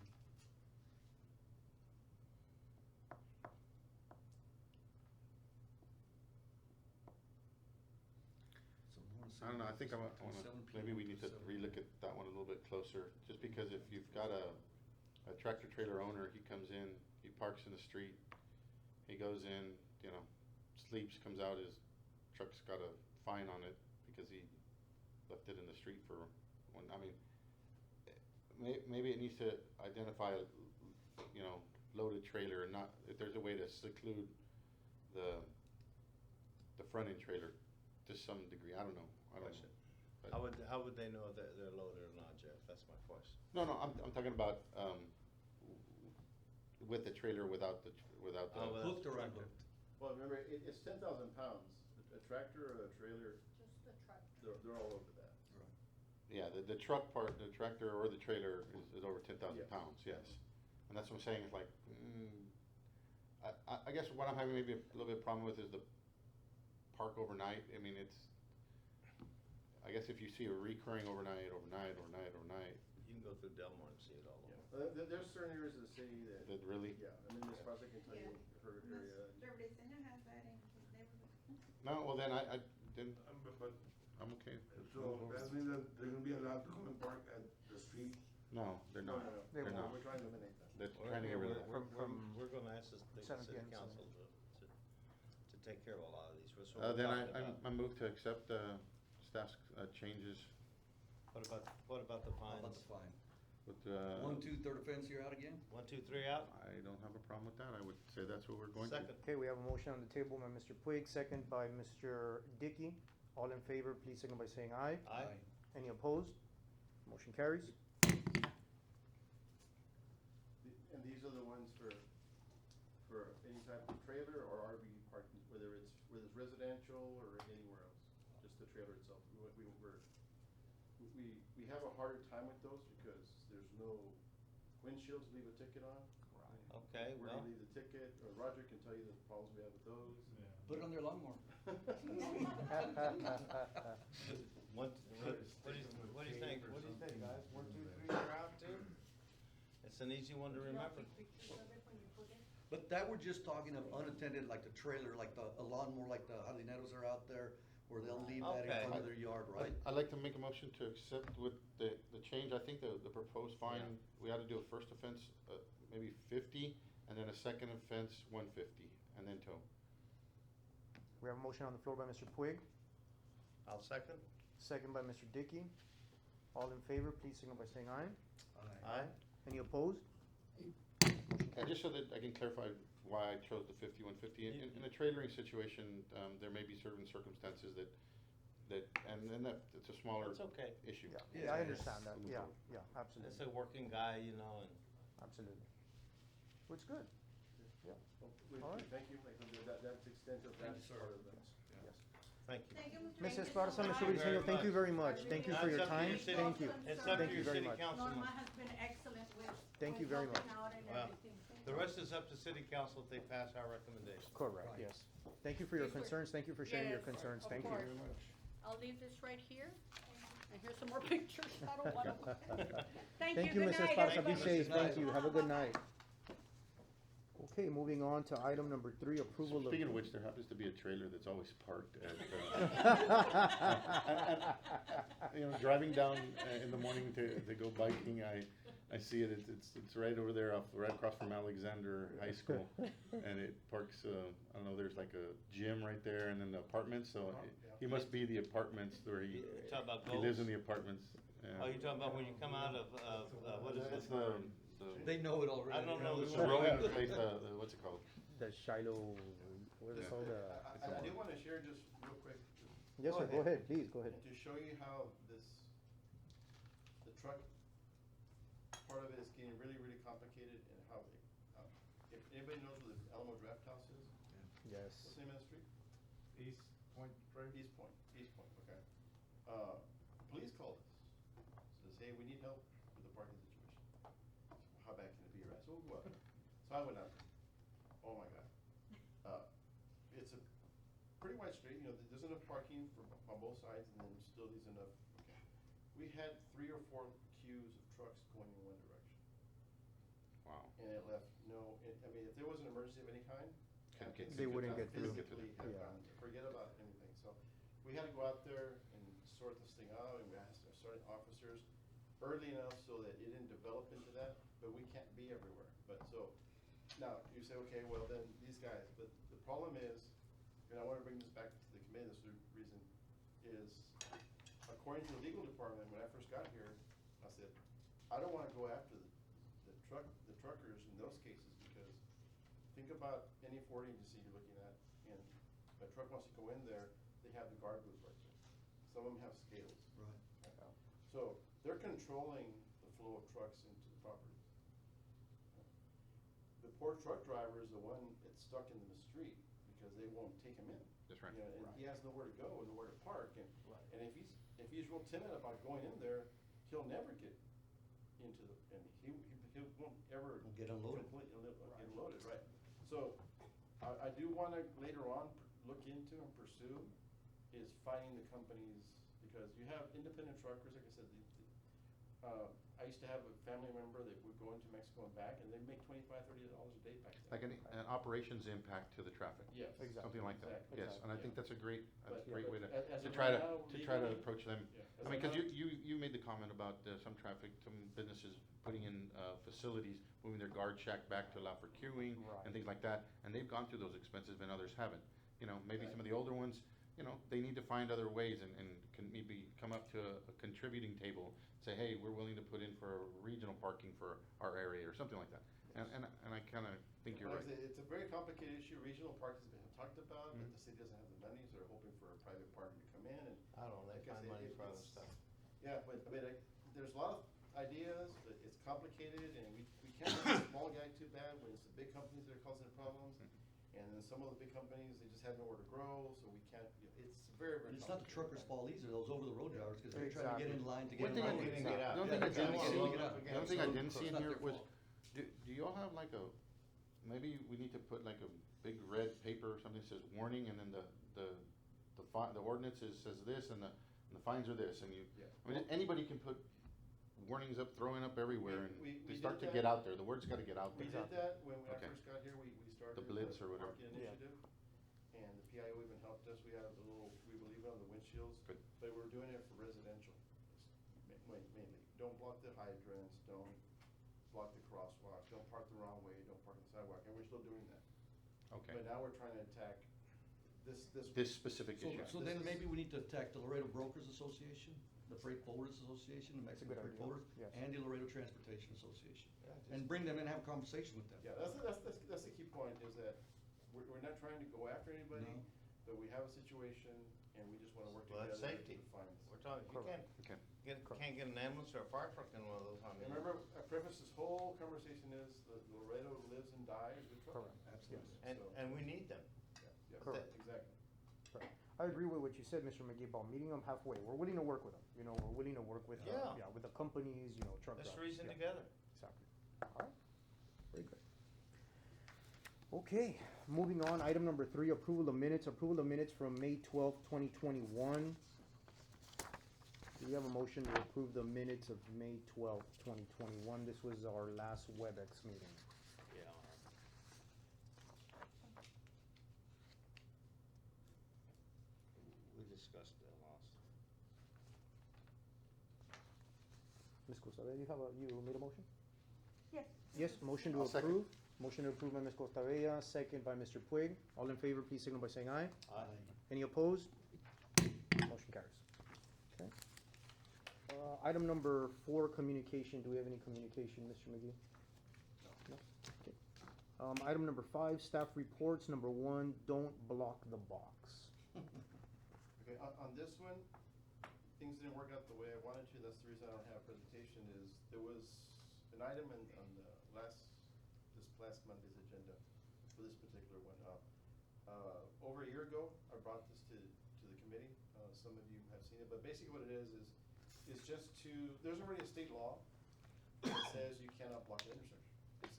So I don't know, I think I wanna, 7 maybe we need to 7. relook at that one a little bit closer, just because if you've got a tractor trailer owner, he comes in, he parks in the street, he goes in, you know, sleeps, comes out, his truck's got a fine on it because he left it in the street for one, I mean, maybe it needs to identify, you know, loaded trailer and not, if there's a way to seclude the front end trailer to some degree, I don't know, I don't know. But- How would they know that they're loaded or not, Jeff? That's my question. No, I'm talking about, with the trailer, without the. Oh, well, Hooked or that's unhooked? Well, remember, it's 10,000 pounds, a tractor or a trailer, Just the truck. they're all over that. Yeah, the truck part, the tractor or the trailer is over 10,000 Yes. pounds, yes. And that's what I'm saying, it's like, I guess what I'm having maybe a little bit of problem with is the park overnight. I mean, I guess if you see a recurring overnight, You can go through Delmar and see it all over. There's certain areas of the city that, that really, yeah, I mean, as far as I can tell you, Yeah. her area. The Briseño has that in his neighborhood. no, well then then But, I'm okay. so that means that they're gonna be allowed to come and park at the street? No, they're not. They They're won't. not. We're trying to eliminate that. They're trying to get rid of that. We're gonna ask the 7 city p.m. to council to take care of a lot of these. That's what we're Then talking about. I move to accept staff's changes What about the How about fines? the fine? with, 1, 2, third offense, you're out again? 1, 2, 3 out? I don't have a problem with that. I would say that's what we're going to. Second. Okay, we have a motion on the table by Mr. Puig, second by Mr. Dickey. All in favor, please signal by saying aye. Aye. Any opposed? Motion carries. And these are the ones for any type of trailer or RV parking, whether it's residential or anywhere else, just the trailer itself. We have a harder time with those because there's no windshield to leave a ticket on. Okay, Where well, do you leave the ticket, or Roger can tell you the problems we have with those. Yeah. Put it on their lawnmower. what do you think? What do you think, guys? 1, 2, 3 are out too? It's an easy one to remember. Pictures of it when you put it. But that we're just talking of unattended, like the trailer, like a lawnmower, like the jardineros are out there, where they'll leave that in Okay. front of their yard, right? I'd like to make a motion to accept with the change. I think the proposed fine, we ought to do a first offense, maybe 50, and then a second offense, 150, and then tow. We have a motion on the floor by Mr. Puig, I'll second. second by Mr. Dickey. All in favor, please signal by saying aye. Aye. Aye. Any opposed? Motion And just so that I can clarify why I chose the 5150, in a trailering situation, there may be certain circumstances that, and that, it's a smaller It's okay. issue. Yeah, I understand that, yeah, yeah, It's absolutely, a working guy, you know, and absolutely. Which is good, yeah, Well, All right. Thank you, that's the extent of that Thank you, sir. part of that. yes. thank you. Thank you, Mr. Mrs. Ennis. Esparza, Mr. Thank you very Briseño, thank you much. very much, thank you for your That's up to time, you, city. thank you. It's up Thank to you your very city much. councilman. Norma has been excellent with. Thank you with very helping much. out and Well, everything. Thank The you. rest is up to city council if they pass our recommendation. Correct, Right. yes. Thank you for your Yes, sir. concerns, thank you for sharing your Yes, concerns, of thank you course. very much. I'll leave this right here, and here's some more pictures, I don't want them. Thank you, Good Mrs. night, Esparza, be everybody. safe, thank you, have a good Bye-bye. night. Okay, moving on to item number 3, approval of. Speaking of which, there happens to be a trailer that's always parked at, you know, driving down in the morning to go biking, I see it, it's right over there right across from Alexander High School. And it parks, I don't know, there's like a gym right there and then the apartments, so he must be the apartments where he Talk about lives goals. in the apartments. Yeah. Oh, you're talking about when you come out of, what is It's it? the They know it already. I don't know. the rowing place, what's it called? The Shiloh, what is it Yeah. called? I do wanna share just real quick, Yes, sir, go ahead, please, go ahead. and to show you how the truck, part of it is getting really, really complicated and how, if anybody knows where the Alamo Draft House is, what's Yes. the name of the street? East Point Drive. East Point, okay. Police called us, says, hey, we need help with the parking situation. How bad can it be, right? So we'll go out there. So I went out there. Oh my God. It's a pretty wide street, you know, there's enough parking on both sides and then still there's enough, okay. We had 3 or 4 queues of trucks going in one direction. Wow. And it left I mean, if there was an emergency of any kind, Couldn't get- They wouldn't get through. physically have Yeah. gone, forget about anything. So we had to go out there and sort this thing out, and we asked our starting officers early enough so that it didn't develop into that, but we can't be everywhere. But so, now, you say, okay, well then, these guys, but the problem is, and I wanna bring this back to the committee, this is the reason, is according to the legal department, when I first got here, I said, I don't wanna go after the truckers in those cases, because think about any Ford agency you're looking at, and if a truck wants to go in there, they have the guard booth right there. Some of them have scales. Right. So they're controlling the flow of trucks into the property. The poor truck driver is the one that's stuck in the street because they won't take him in. That's right. You know, and he has nowhere to go, nowhere to park, and if he's real timid about going in there, he'll never get into the, and he won't ever. Get unloaded. Get unloaded, right. So, I do wanna later on look into and pursue is finding the companies, because you have independent truckers, like I said, I used to have a family member that would go into Mexico and back, and they'd make $25, $30 a day back then. Like an operations impact to the traffic. Yes. Exactly. Something like that, Exactly. yes, and I think Yeah. that's a great But- way but to, as to of try right to, now, to try to legally- approach them. Yeah. I mean, cause you made the comment about some traffic, some businesses putting in, facilities, moving their guard shack back to allow for queuing Right. and things like that, and they've gone through those expenses and others haven't. You know, maybe some of the older ones, you know, they need to find other ways and can maybe come up to a contributing table, say, hey, we're willing to put in for regional parking for our area or something like that. And I kinda think you're Like I right. said, it's a very complicated issue. Regional parks has been talked about, but Mhm. the city doesn't have the money, so they're hoping for a private partner to come in and. I don't know, they like I find said, money for other it's- stuff. Yeah, but, I mean, there's a lot of ideas, but it's complicated, and we can't make the small guy too bad when it's the big companies that are causing the problems. And then some of the big companies, they just have nowhere to grow, so we can't, it's very, very. And it's not the complicated. truckers' fault either, those over-the-road drivers, because they're trying to get in Exactly. line to get One in thing I line. didn't get out. the only Yeah, thing I they're trying didn't to see, get out. the only thing I So didn't it's see in not here their was, fault. do y'all have like maybe we need to put like a big red paper or something that says warning, and then the ordinance says this, and the fines are this, and Yeah. I mean, anybody can put warnings up, throwing up everywhere, We and they start did to get that. out there, the word's gotta get out We there. did that when I Okay. first got here, we started. The blitz or whatever. Parking Yeah. initiative, and the PIO even helped us, we have the little, we believe on the windshields. Good. But we're doing it for residential, mainly, don't block the hydrants, don't block the crosswalk, don't park the wrong way, don't park on the sidewalk, and we're still doing that. Okay, But now we're trying to attack this. this specific So, issue. so then maybe we need to attack the Laredo Brokers Association, the Freight Forwarders Association, the That's a Mexican good Freight idea, Forwarders, yes. and the Laredo Transportation Association. Yeah, just- And bring them in and have a conversation with them. Yeah, that's the key point, is that we're not trying to go after anybody, No. but we have a situation and we just wanna work Well, together that's to safety. find this. We're talking, you Correct. can't, Okay. can't get an ambulance or a fire truck in one of those, I mean. And remember, I preface this whole conversation is that Laredo lives and dies with trucking. Correct. Absolutely. And, So- and we need them. Yeah, Correct. exactly. Right. I agree with what you said, Mr. McGee, about meeting them halfway. We're willing to work with them, you know, we're willing to work with, Yeah. with the companies, you know, truck Let's drivers. reason Yeah, together. Exactly. All right, very good. Okay, moving on, item number 3, approval of minutes from May 12th, 2021. Do we have a motion to approve the minutes of May 12th, 2021? This was our last WebEx meeting. Yeah. We discussed that last. Ms. Costabella, you made a motion? Yes. Yes, motion to I'll second. approve. Motion to approve by Ms. Costabella, second by Mr. Puig. All in favor, please signal by saying aye. Aye. Any opposed? Motion carries. Okay. Item number 4, communication. Do we have any communication, Mr. McGee? No. Okay. Item number 5, staff reports. Number 1, don't block the box. Okay, on this one, things didn't work out the way I wanted to, that's the reason I don't have a presentation, is there was an item on the this last Monday's agenda for this particular one. Over a year ago, I brought this to the committee, some of you have seen it, but basically what it is just to, there's already a state law that says you cannot block an intersection,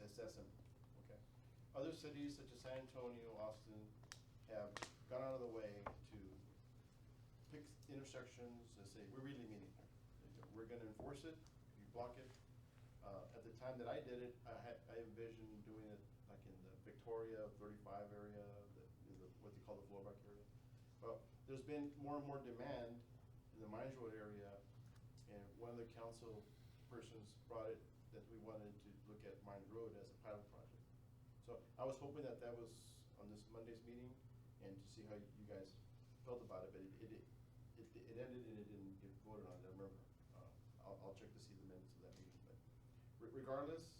it's that simple, okay? Other cities such as San Antonio, Austin, have gone out of the way to pick intersections and say, we really mean it. We're gonna enforce it, if you block it. At the time that I did it, I envisioned doing it like in the Victoria 35 area, what they call the Floorback area. Well, there's been more and more demand in the Mines Road area, and one of the council persons brought it that we wanted to look at Mines Road as a pilot project. So I was hoping that was on this Monday's meeting, and to see how you guys felt about it, but it ended and it didn't get voted on, I remember. I'll check to see the minutes of that meeting, but regardless,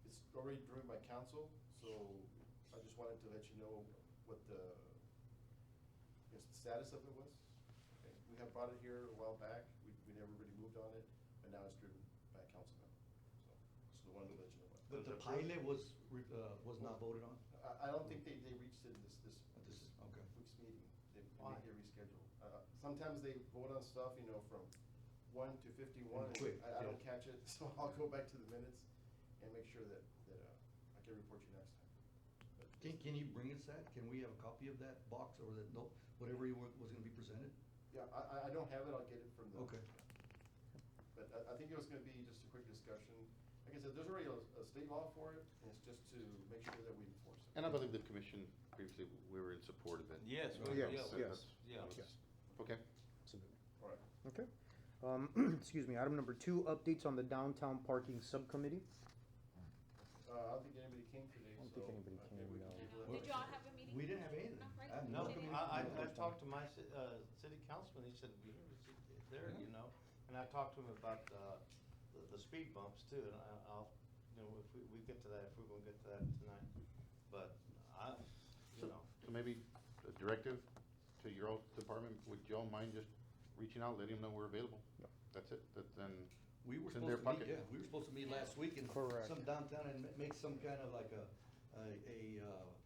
it's already driven by council, so I just wanted to let you know what the status of it was. Okay, we have brought it here a while back, we never really moved on it, but now it's driven by a council member, so just wanted to let you know what. But the pilot was not voted on? I don't think they reached it in this Okay. week's meeting. They Why? may get rescheduled. Sometimes they vote on stuff, you know, from 1 to 51. And quick, I don't yeah. catch it, so I'll go back to the minutes and make sure that I can report you next time. But- Can you bring us that? Can we have a copy of that box or that, no, whatever was gonna be presented? Yeah, I don't have it, I'll get it from the. Okay. But I think it was gonna be just a quick discussion. Like I said, there's already a state law for it, and it's just to make sure that we enforce it. And I believe the commission previously, we were in support of it. Yes, Yes, yeah, yes. yeah. Yes. Okay. Absolutely. All right. Okay. Excuse me, item number 2, updates on the downtown parking subcommittee. I don't think anybody came today, I don't so. think anybody came, maybe we no. can table it. Did y'all have a meeting? We didn't have anything. No, right? I have No, committee. I talked to my city councilman, he said, we there, Yeah. you know, and I talked to him about, the speed bumps too, and I'll, you know, if we get to that, if we're gonna get to that tonight, but you know. So maybe a directive to your old department, would y'all mind just reaching out, letting them know we're available? Yep. That's it, then We were it's in their supposed to meet, pocket. yeah, we were supposed to meet last week in Correct. some downtown and make some kind of like a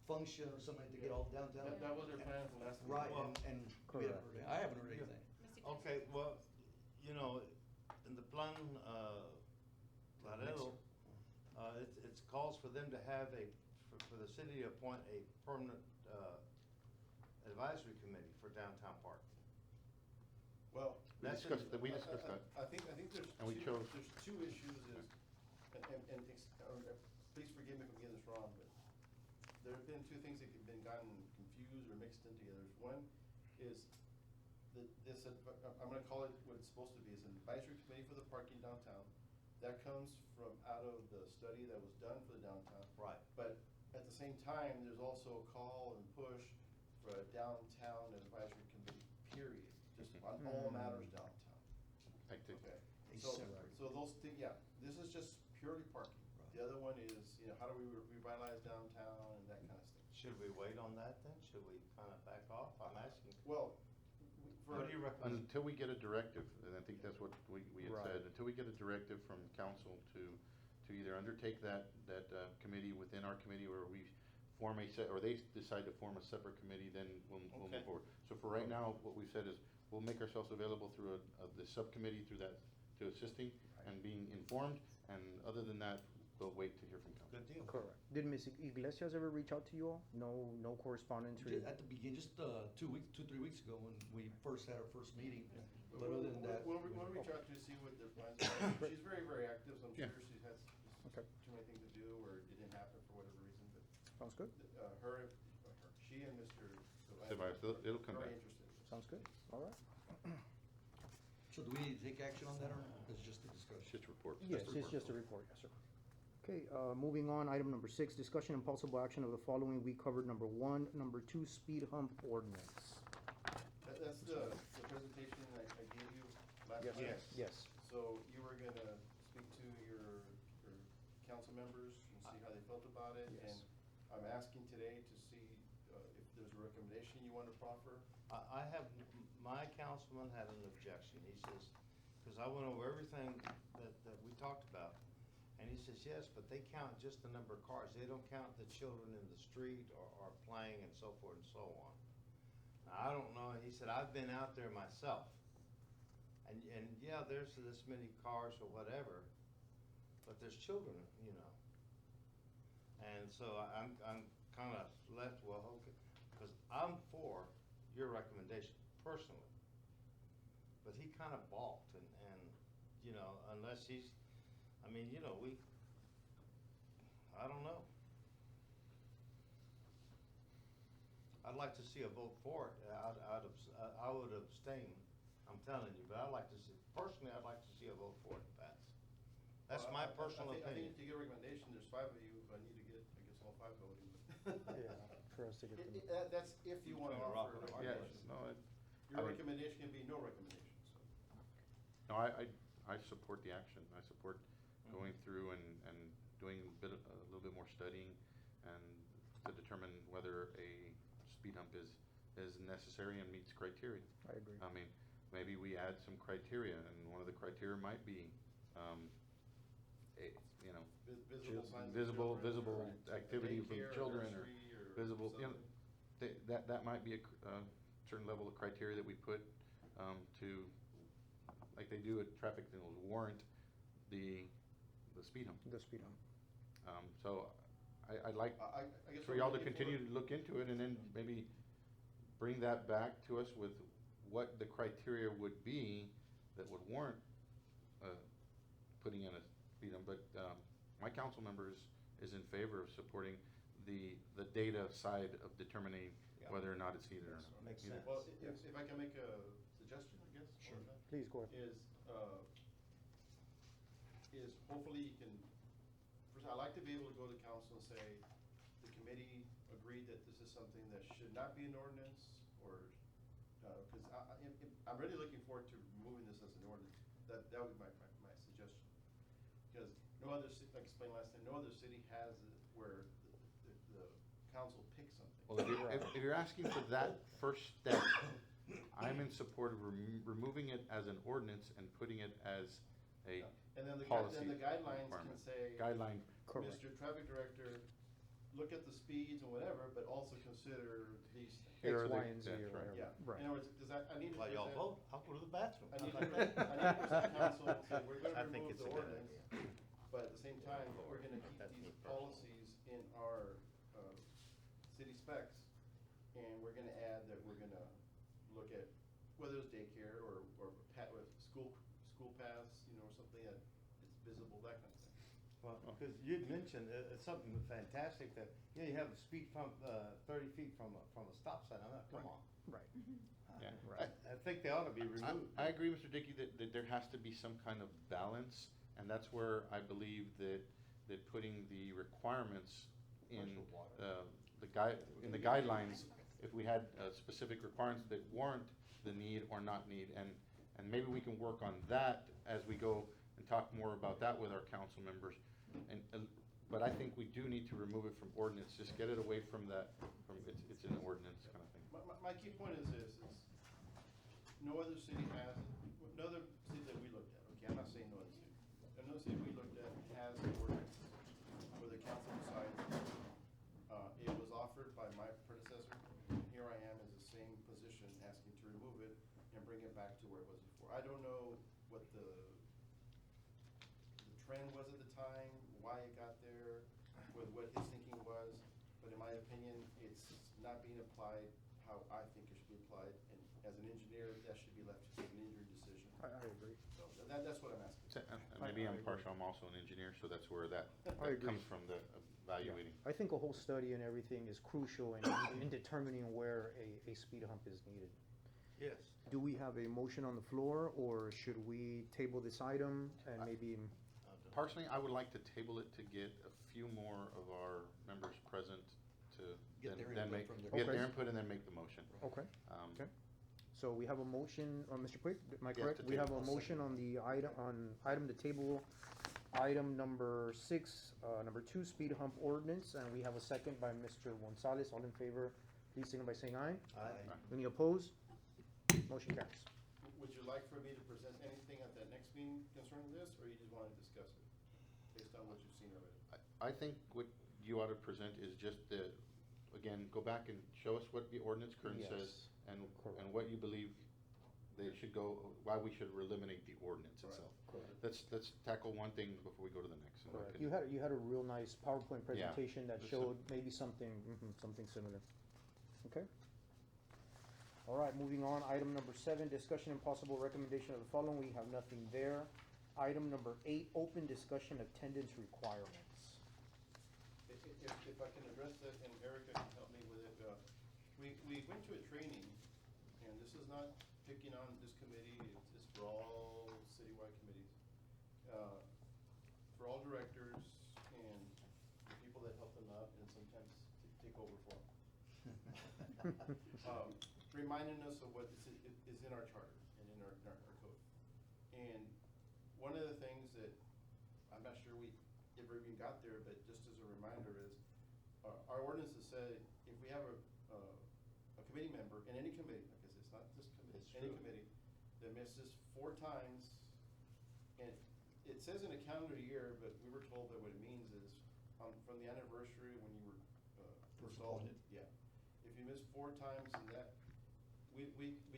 function or something to get all downtown. That was their plan for last week. Right, Well, and we haven't correct. heard, I haven't heard anything. Okay, well, you know, in the plan, Laredo, it calls for them to have for the city to appoint a permanent, advisory committee for downtown park. Well. We That's discussed in- that, we discussed that. I think there's And we chose. there's two issues is, please forgive me if I'm getting this wrong, but there have been two things that have been gotten confused or mixed in together. One is I'm gonna call it what it's supposed to be, is an advisory committee for the parking downtown. That comes from out of the study that was done for the downtown. Right. But at the same time, there's also a call and push for a downtown advisory committee, period. just on all matters downtown. Hectic. Okay, A so, separate. so those things, yeah, this is just purely parking. The other one is, how do we revitalize downtown and that kind of stuff. Should we wait on that then? Should we kind of back off? I'm asking. Well, What do you recommend? Until we get a directive, and I think that's what we had Right. said, until we get a directive from council to either undertake that committee within our committee, or we form or they decide to form a separate committee, then we'll Okay. move forward. So for right now, what we've said is, we'll make ourselves available through the subcommittee, through that, to assisting and being informed, and other than that, we'll wait to hear from council. Good deal. Correct. Did Ms. Iglesias ever reach out to you all? No correspondence? or- At the beginning, just 3 weeks ago, when we first had our first meeting, but other than that. We'll reach out to see what their plans are. She's very, very active, so I'm Yeah. sure she has Okay. too many things to do, or it didn't happen for whatever reason, but, Sounds good. she and Mr. Ceballos, it'll come Very back. interested. Sounds good. All right. So do we need to take action on that, or is it just a discussion? It's just report. Yes, it's just a report, yes, sir. Okay, moving on, item number 6, discussion and possible action of the following. We covered number 1, number 2, speed hump ordinance. That's the presentation I gave you last Yes, time. sir. Yes. So you were gonna speak to your council members and see how they felt about it? Yes. And I'm asking today to see if there's a recommendation you want to proffer. I have, my councilman had an objection. He says, because I went over everything that we talked about. And he says, yes, but they count just the number of cars. They don't count the children in the street or playing and so forth and so on. Now, I don't know. He said, I've been out there myself. And yeah, there's this many cars or whatever, but there's children, And so I'm kind of left, well, okay, because I'm for your recommendation personally. But he kind of balked and, unless he's, I don't know. I'd like to see a vote for it. I would abstain, I'm telling you, but I'd like to see, personally, I'd like to see a vote for it pass. That's Well, my I personal think opinion. to get a recommendation, there's 5 of you, I need to get, I guess, all 5 voting. Yeah, for us to get them. That's if you want to Between a rock offer a and a hard Yeah, recommendation. no, Your I mean- recommendation can be no recommendation, so. No, I support the action. I support going through and doing a little bit more studying and to determine whether a speed hump is necessary and meets criteria. I agree. I mean, maybe we add some criteria, and one of the criteria might be, Visible signs of visible children, or activity from daycare or children, or nursery or visible, something. that might be a certain level of criteria that we put, to, like they do at traffic signals, warrant the speed hump. The speed hump. So I'd like I guess for what y'all we're to looking continue for- to look into it, and then maybe bring that back to us with what the criteria would be that would warrant, putting in a speed hump. But, my council member is in favor of supporting the data side of determining Yeah. whether or not it's needed or not. Makes Either. sense. Well, if I can make a suggestion, I guess. Sure. on that, Please, go ahead. Is hopefully you can, first, I'd like to be able to go to council and say, the committee agreed that this is something that should not be an ordinance, or, because I'm really looking forward to removing this as an ordinance. That would be my suggestion. Because no other city, like I explained last time, no other city has it where the council picks something. Well, if you're asking for that first step, I'm in support of removing it as an ordinance and putting it as a And then the policy guidelines can requirement. say. Guideline. Correct. Mr. Traffic Director, look at the speeds and whatever, but also consider these things. Here are X, the- Y, and Z, that's or right. whatever. Yeah, Right. in other words, I need to While y'all present. vote, I'll go to the bathroom. I need to present council and say, we're I gonna think remove it's the a good ordinance, idea. but at the same time, we're gonna That's keep me these personally. policies in our, city specs. And we're gonna add that we're gonna look at whether it's daycare or with school paths, or something that it's visible, that kind of thing. Well, because you'd mentioned, it's something fantastic that, you have a speed bump, 30 feet from a stop sign, come on. Right. Yeah. Right. I think they ought to be removed. I agree, Mr. Dickey, that there has to be some kind of balance, and that's where I believe that putting the requirements in the guidelines, if we had specific requirements that warrant the need or not need, and maybe we can work on that as we go and talk more about that with our council members. But I think we do need to remove it from ordinance, just get it away from that, it's an ordinance kind of thing. My key point is this, is no other city has, no other city that we looked at, okay, I'm not saying no other city. Another city we looked at has an ordinance where the council decides. It was offered by my predecessor, and here I am as the same position, asking to remove it and bring it back to where it was before. I don't know what the trend was at the time, why it got there, with what his thinking was, but in my opinion, it's not being applied how I think it should be applied, and as an engineer, that should be left to an engineer decision. I agree. So that's what I'm asking. And maybe I I'm agree. partial, I'm also an engineer, so that's where that I agree. comes from, the evaluating. I think a whole study and everything is crucial in determining where a speed hump is needed. Yes. Do we have a motion on the floor, or should we table this item and maybe, Personally, I would like to table it to get a few more of our members present to Get their then input make, from their- get their Okay. input and then make the motion. okay? Um, Okay. So we have a motion, Mr. Puig, am I Yes, correct? to We have a table. motion on the item to table, item number 6, number 2, speed hump ordinance, and we have a second by Mr. Gonzalez. All in favor, please signal by saying aye. Aye. Any opposed? Motion carries. Would you like for me to present anything at that next meeting concerning this, or you just want to discuss it, based on what you've seen already? I think what you ought to present is just the, again, go back and show us what the ordinance currently Yes. says, and Correct. what you believe they should go, why we should eliminate the ordinance Correct. itself. Correct. Let's tackle one thing before we go to the next. in my Correct. opinion. You had a real nice PowerPoint Yeah. presentation that This is- showed maybe something, something similar. Okay? All right, moving on, item number 7, discussion and possible recommendation of the following, we have nothing there. Item number 8, open discussion attendance requirements. If I can address that, and Erica can help me with it, we went to a training, and this is not picking on this committee, it's for all citywide committees. For all directors and the people that help them out and sometimes take over for them. Reminding us of what is in our charter and in our code. And one of the things that, I'm not sure we ever even got there, but just as a reminder is, our ordinances say, if we have a committee member, in any committee, like I said, it's not this committee, It's any true. committee, that misses 4 times, and it says in a calendar year, but we were told that what it means is, from the anniversary when you were, First installed. appointed. Yeah, if you miss 4 times in that, we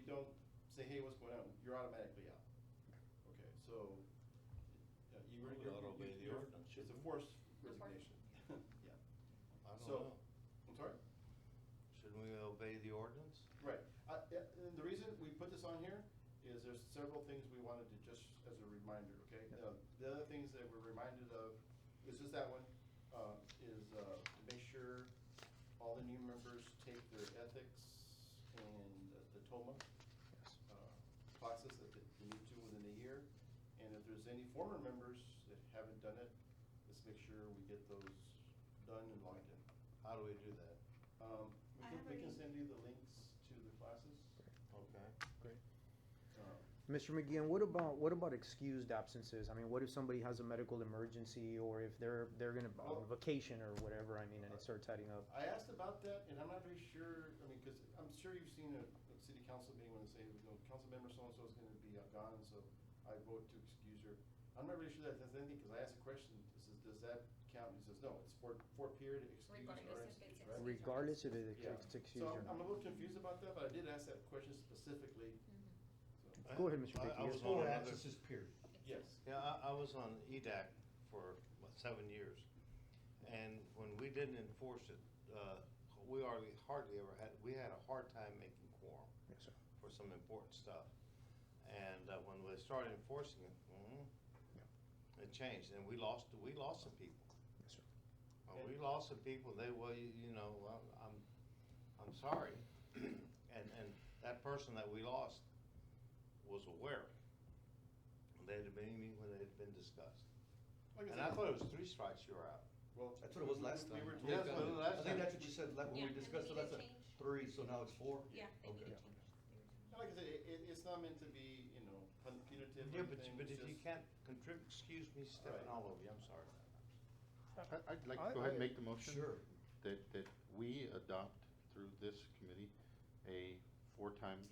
don't say, hey, what's going on, you're automatically out. Okay, so, We ought to obey the ordinance, it's a shouldn't we? forced resignation, yeah. I don't So, know. I'm sorry? Shouldn't we obey the ordinance? Right, yeah, and the reason we put this on here is there's several things we wanted to, just as a reminder, okay? The other things that we're reminded of, is just that one, is to make sure all the new members take their ethics and the TOMA Yes. classes that they need to within a year. And if there's any former members that haven't done it, let's make sure we get those done and logged in. How do we do that? We can send you the links to the classes. Okay. Great. Um, Mr. McGeehan, what about excused absences? I mean, what if somebody has a medical emergency, or if they're gonna on vacation or whatever, I mean, and it starts adding up? I asked about that, and I'm not very sure, I mean, because I'm sure you've seen a city council meeting when they say, you know, council member so-and-so is gonna be gone, so I vote to excuse her. I'm not really sure that that's anything, because I asked a question, does that count? He says, no, it's for period excuse or Regardless if excuse, it's right? Regardless if Yeah. it's excused So or I'm a not. little confused about that, but I did ask that question specifically, so, Go ahead, Mr. I Dickey. was Yes. on Or another- absences, period. yes. Yeah, I was on EDAC for, 7 years. And when we didn't enforce it, we hardly ever we had a hard time making quorum Yes, sir. for some important stuff. And when we started enforcing it, it changed, and we lost some people. Yes, sir. We lost some people, well, I'm sorry. And that person that we lost was aware. They had been meeting when they had been discussed. Like And said, I thought it was 3 strikes, you were out. Well, That's what it was last we time. were Yeah, told that's what it was that. last I think time. that's what you said, like, when Yeah, we and discussed it then last they time, changed. 3, so now it's 4? Yeah, they Okay. did change. like I said, it's not meant to be, you know, punitive or Yeah, anything. but it's if you just- can't contribute, excuse me stepping Right. all over you, I'm sorry. I'd like to go ahead and make the motion. Sure. That we adopt through this committee a 4 times.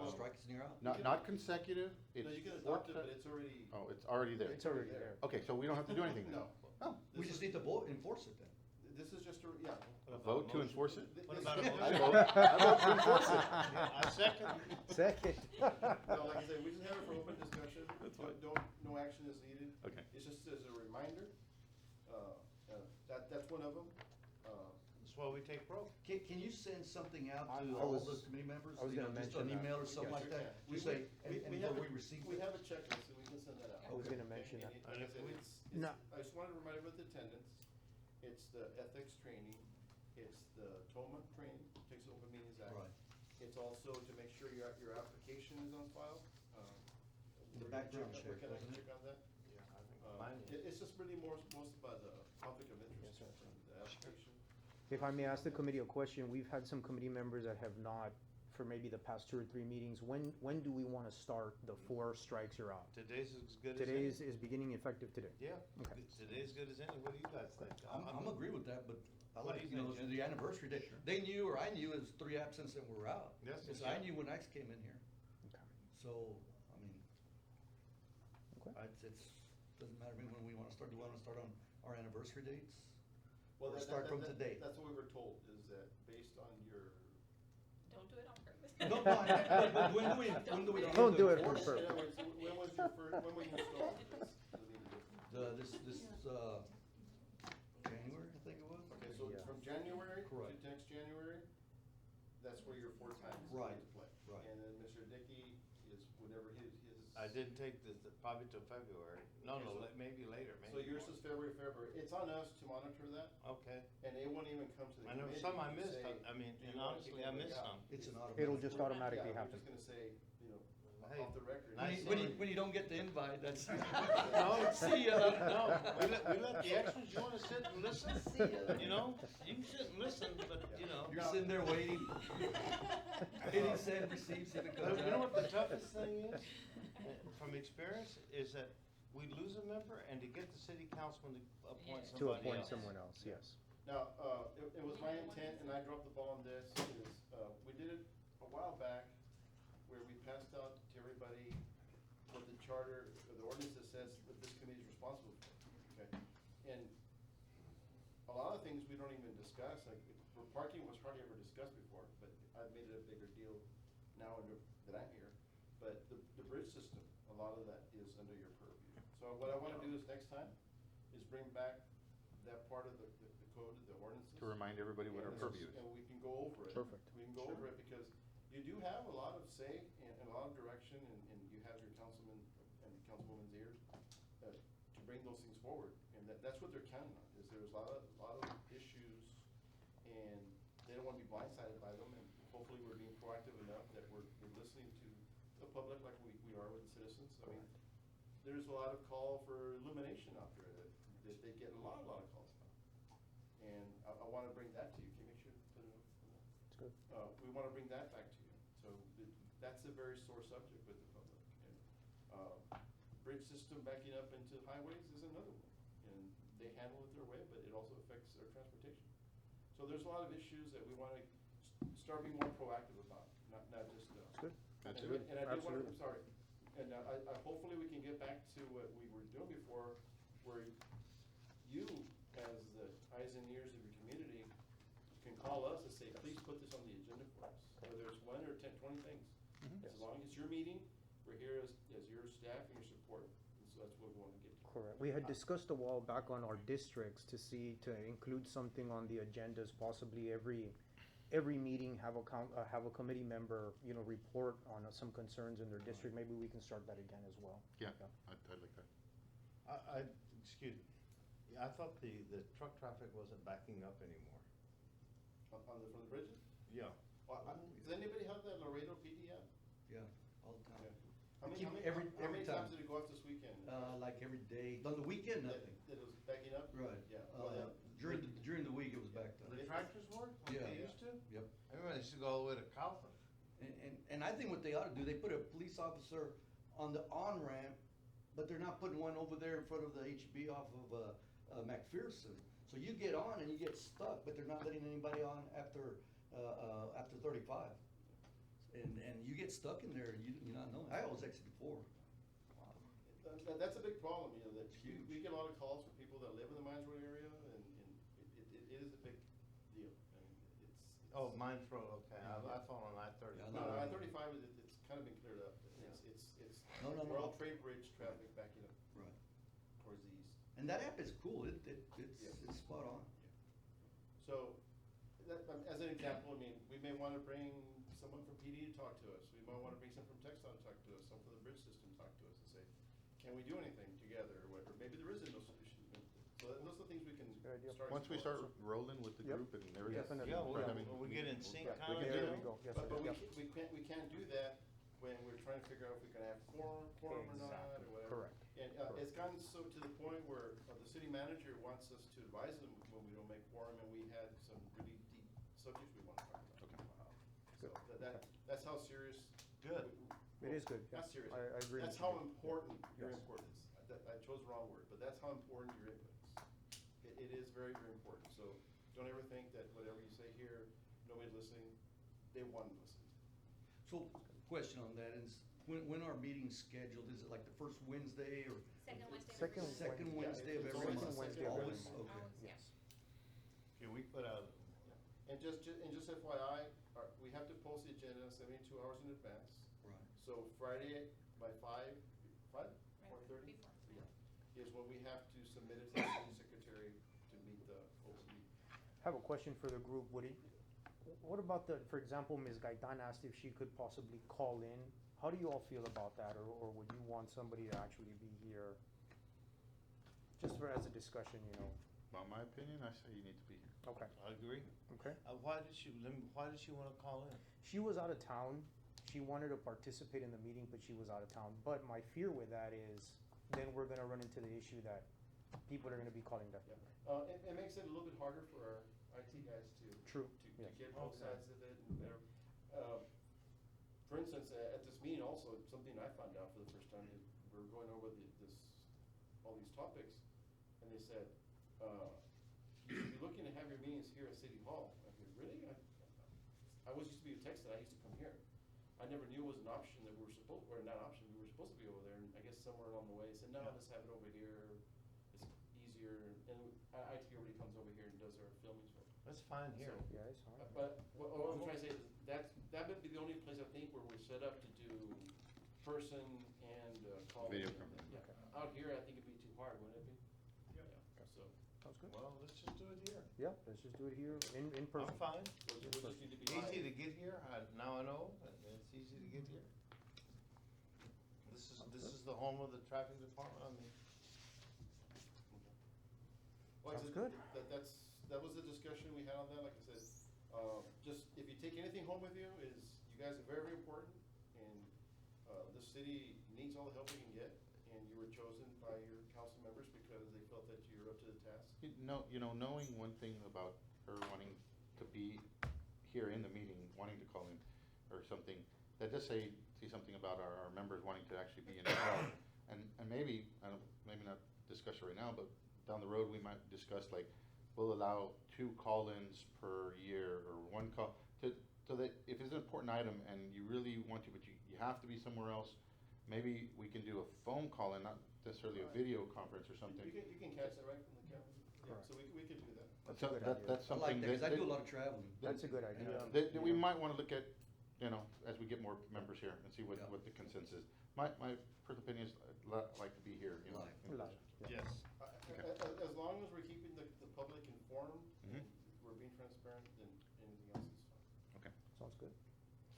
Strikes and you're out. Not consecutive, No, it's you can 4 adopt it, ti- but it's already. Oh, it's already there. It's already there. Okay, so we don't have to do anything then? No. Oh, We This just is- need to vote, enforce it then. This is just a, yeah. What about vote a to motion? enforce it? Th- What this- about a I motion? vote, I vote to enforce it. Yeah, I second. Second. No, like I said, we just have it for open discussion. That's fine. No action is needed. Okay. It's just as a reminder, that's one of them. That's why we take broke. Can you send something out I to all was- the committee members? I was You know, gonna just mention an that. email or something Yeah. like that? We- Just say, we and have will a- we receive We it? have a checklist, and we can send that out. I was gonna And- mention and that. it- like I said, it's, No. I just wanted to remind everyone with attendance, it's the ethics training, it's the TOMA training, Texas Open Meetings Act. Right. It's also to make sure your application is on file. The We're gonna background check, Can I wasn't it? check on that? Yeah, I think mine is. It's just really most about the conflict of interest, Yes, sir. the application. If I may ask the committee a question, we've had some committee members that have not, for maybe the past 2 or 3 meetings. When do we wanna start the 4 strikes you're out? Today's as good as any. Today is beginning effective today. Yeah, Okay. today's as good as any. What do you guys think? I'm agree with that, but I What do like, you you know, think, Jen? the anniversary day. they knew, or I knew, it was 3 absence and we're out. Yes, Because yeah. I knew when I came in here, Okay. so, I mean, Okay. doesn't matter to me when we wanna start, do we wanna start on our anniversary dates? Well, Or that- start that- from that- today? That's what we were told, is that based on your. Don't do it on purpose. No, but when do we? Don't do it on enforce purpose. In other words, when was your first, when were you installed? This, January, I think it was? Okay, so Yeah. from January Correct. to next January, that's where your 4 times is going Right, to play. right. And then Mr. Dickey is whenever his. I didn't take probably till February. No, Okay, so- maybe later, maybe. So yours more. is February. It's on us to monitor that, Okay. and it won't even come to the I know committee. some I to missed, say, I mean, "Do you and wanna honestly, kick I it missed out?" some. It's an It'll automatic. just automatically Yeah, we're happen. just gonna say, you know, Hey, off the record. nice When you don't get the invite, that's. No, See ya. No, we let the extras, you wanna sit and listen? See ya. You know, you can sit and listen, but, you know. You're sitting there waiting. Hitting send, receive, see if it comes You know out. what the toughest thing is, from experience, is that we lose a member and to get the city councilman to appoint Yeah. To somebody appoint else. someone else, yes. Now, it was my intent, and I dropped the ball on this, is, we did it a while back, where we passed out to everybody what the charter, or the ordinance that says that this committee is responsible for, okay? And a lot of things we don't even discuss, like, for parking was hardly ever discussed before, but I've made it a bigger deal now that I'm here. But the bridge system, a lot of that is under your purview. So what I wanna do is next time, is bring back that part of the code, the ordinances. To remind everybody what our And purview is. And we can go over it. Perfect. We can go over it because you do have a lot of say and a lot of direction and you have your councilman and councilwoman's ears to bring those things forward. And that's what they're counting on, is there's a lot of issues and they don't wanna be blindsided by them. And hopefully we're being proactive enough that we're listening to the public like we are with the citizens. I mean, there's a lot of call for illumination out there that they get a lot of calls about. And I wanna bring that to you. Can you make sure to put it up? It's good. We wanna bring that back to you. So that's a very sore subject with the public. And, bridge system backing up into highways is another one. And they handle it their way, but it also affects their transportation. So there's a lot of issues that we wanna start being more proactive about, not just. Good. That's and- good. And I did wanna, Absolutely. I'm sorry, and I hopefully we can get back to what we were doing before, where you, as the eyes and ears of your community, can call us and say, please put this on the agenda for us, whether it's 1 or 10, 20 things. Mhm. As long as it's your meeting, we're here as your staff and your support, and so that's what we wanna get to. Correct. We had discussed a while back on our districts to include something on the agendas, possibly every meeting, have a committee member, report on some concerns in their district. Maybe we can start that again as well. Yeah, I'd like that. Excuse me, yeah, I thought the truck traffic wasn't backing up anymore. From the bridges? Yeah. Does anybody have that Laredo PD app? Yeah, all the Okay. time. How many, keep how many, every- how every many time. times did it go off this weekend? Like every day, on the weekend, That nothing. that it was backing up? Right. Yeah. Well, yeah. During the week, it was backed up. The tractors work like Yeah. they used to? Yep. I remember they used to go all the way to Kaufman. And I think what they ought to do, they put a police officer on the on-ramp, but they're not putting one over there in front of the HB off of, McPherson. So you get on and you get stuck, but they're not letting anybody on after 35. And you get stuck in there, you not know. I always exit before. That's a big problem, you know, that Huge. we get a lot of calls from people that live in the Mines Road area, and it is a big deal. I mean, it's. Oh, Mines Road, okay, I thought on I-30. Yeah, No, I-35, it's kind of been cleared up. It's No. World Trade Bridge traffic backing up Right. towards the east. And that app is cool, it's Yeah. spot on. So, that, as an example, I mean, we may wanna bring someone from PD to talk to us, we might wanna bring someone from Texas to talk to us, someone from the bridge system to talk to us and say, can we do anything together, or maybe there isn't no solution. So those are the things we can Good idea. start. Once we exploring. start rolling with the Yep. group and everything. Definitely. Yeah, right, I we mean, get in sync Yeah, kind we of can- deal. there we go. Yes, But sir. we Yep. we can't do that when we're trying to figure out if we can have quorum or not, Exactly. or whatever. Correct. And, it's gotten so to the point where, the city manager wants us to advise them when we don't make quorum, and we had some really deep subjects we want to talk about. Okay. So that's how serious. Good. It is good, yeah. Not serious. I agree That's with you. how important your Yes. input is. I chose the wrong word, but that's how important your input is. It is very, very important. So don't ever think that whatever you say here, nobody's listening. They want to listen. So, question on that is, when are meetings scheduled? Is it like the first Wednesday or? Second Wednesday. Second Second Yeah, Wednesday of it's every always the month? second Wednesday of Always, every month. okay. Always, yeah. Yes. Okay, we put out, And just FYI, we have to post the agenda 72 hours in advance. Right. So Friday by 5, Right, 4:30? before. Is when we have to submit it to the city secretary to meet the OCD. I have a question for the group, Woody. What about for example, Ms. Gaitan asked if she could possibly call in. How do you all feel about that, or would you want somebody to actually be here? Just as a discussion, you know? Well, my opinion, I say you need to be here. Okay, I agree. okay. Why did she wanna call in? She was out of town. She wanted to participate in the meeting, but she was out of town. But my fear with that is, then we're gonna run into the issue that people are gonna be calling that. Yeah. It makes it a little bit harder for our IT guys to. True, To yes. get both Okay. sides of it and whatever. For instance, at this meeting also, something I found out for the first time, is we're going over all these topics, and they said, you should be looking to have your meetings here at City Hall. I said, really? I was used to be in Texas, I used to come here. I never knew it was an option that we were supposed, or not option, we were supposed to be over there, and I guess somewhere along the way, they said, no, let's have it over here, it's easier, and IT already comes over here and does our filming for us. That's fine here. So- Yeah, it's all right. But what I'm trying to say is, that would be the only place I think where we're set up to do person and call. Video and- conference. Yeah, Okay. out here, I think it'd be too hard, wouldn't it be? Yep. Yeah, so, Sounds good. Well, let's just do it here. Yeah, let's just do it here in person. I'm fine. we'll just need to be. Easy to live. get here, now I know, it's easy to get here. This is the home of the traffic department, I mean, Like I Sounds said, good. That was the discussion we had on that, like I said, just, if you take anything home with you, is you guys are very, very important, and, the city needs all the help it can get, and you were chosen by your council members because they felt that you're up to the task. Knowing one thing about her wanting to be here in the meeting, wanting to call in or something, that does say something about our members wanting to actually be involved. And maybe, maybe not discuss it right now, but down the road, we might discuss, like, we'll allow 2 call-ins per year, or 1 call, so that if it's an important item and you really want to, but you have to be somewhere else, maybe we can do a phone call and not necessarily a video conference or something. You can catch that right from the camera. Yeah, Correct. so we could do that. That's So a good that- idea. That's I like something that, cause I do a lot of traveling. That's a good idea. that we might wanna look at, as we get more members here and see Yeah. what the consensus is. My personal opinion is, I'd like to be here, Live. in Live, person. yeah. yes. Okay. As long as we're keeping the public informed, Mhm. and we're being transparent, then anything else is fine. Okay. Sounds good.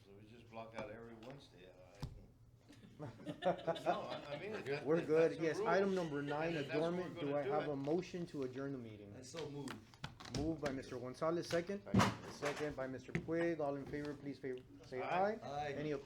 So we just block out every Wednesday. No, I mean it. We're good. That's the Yes, rule. item number 9, And that's what we're adjournment. Do gonna I have it. a motion to adjourn the meeting? And so moved. Moved by Mr. Gonzalez, second. Second. Second by Mr. Puig. All in favor, please say Aye. aye. Aye. Any opposed?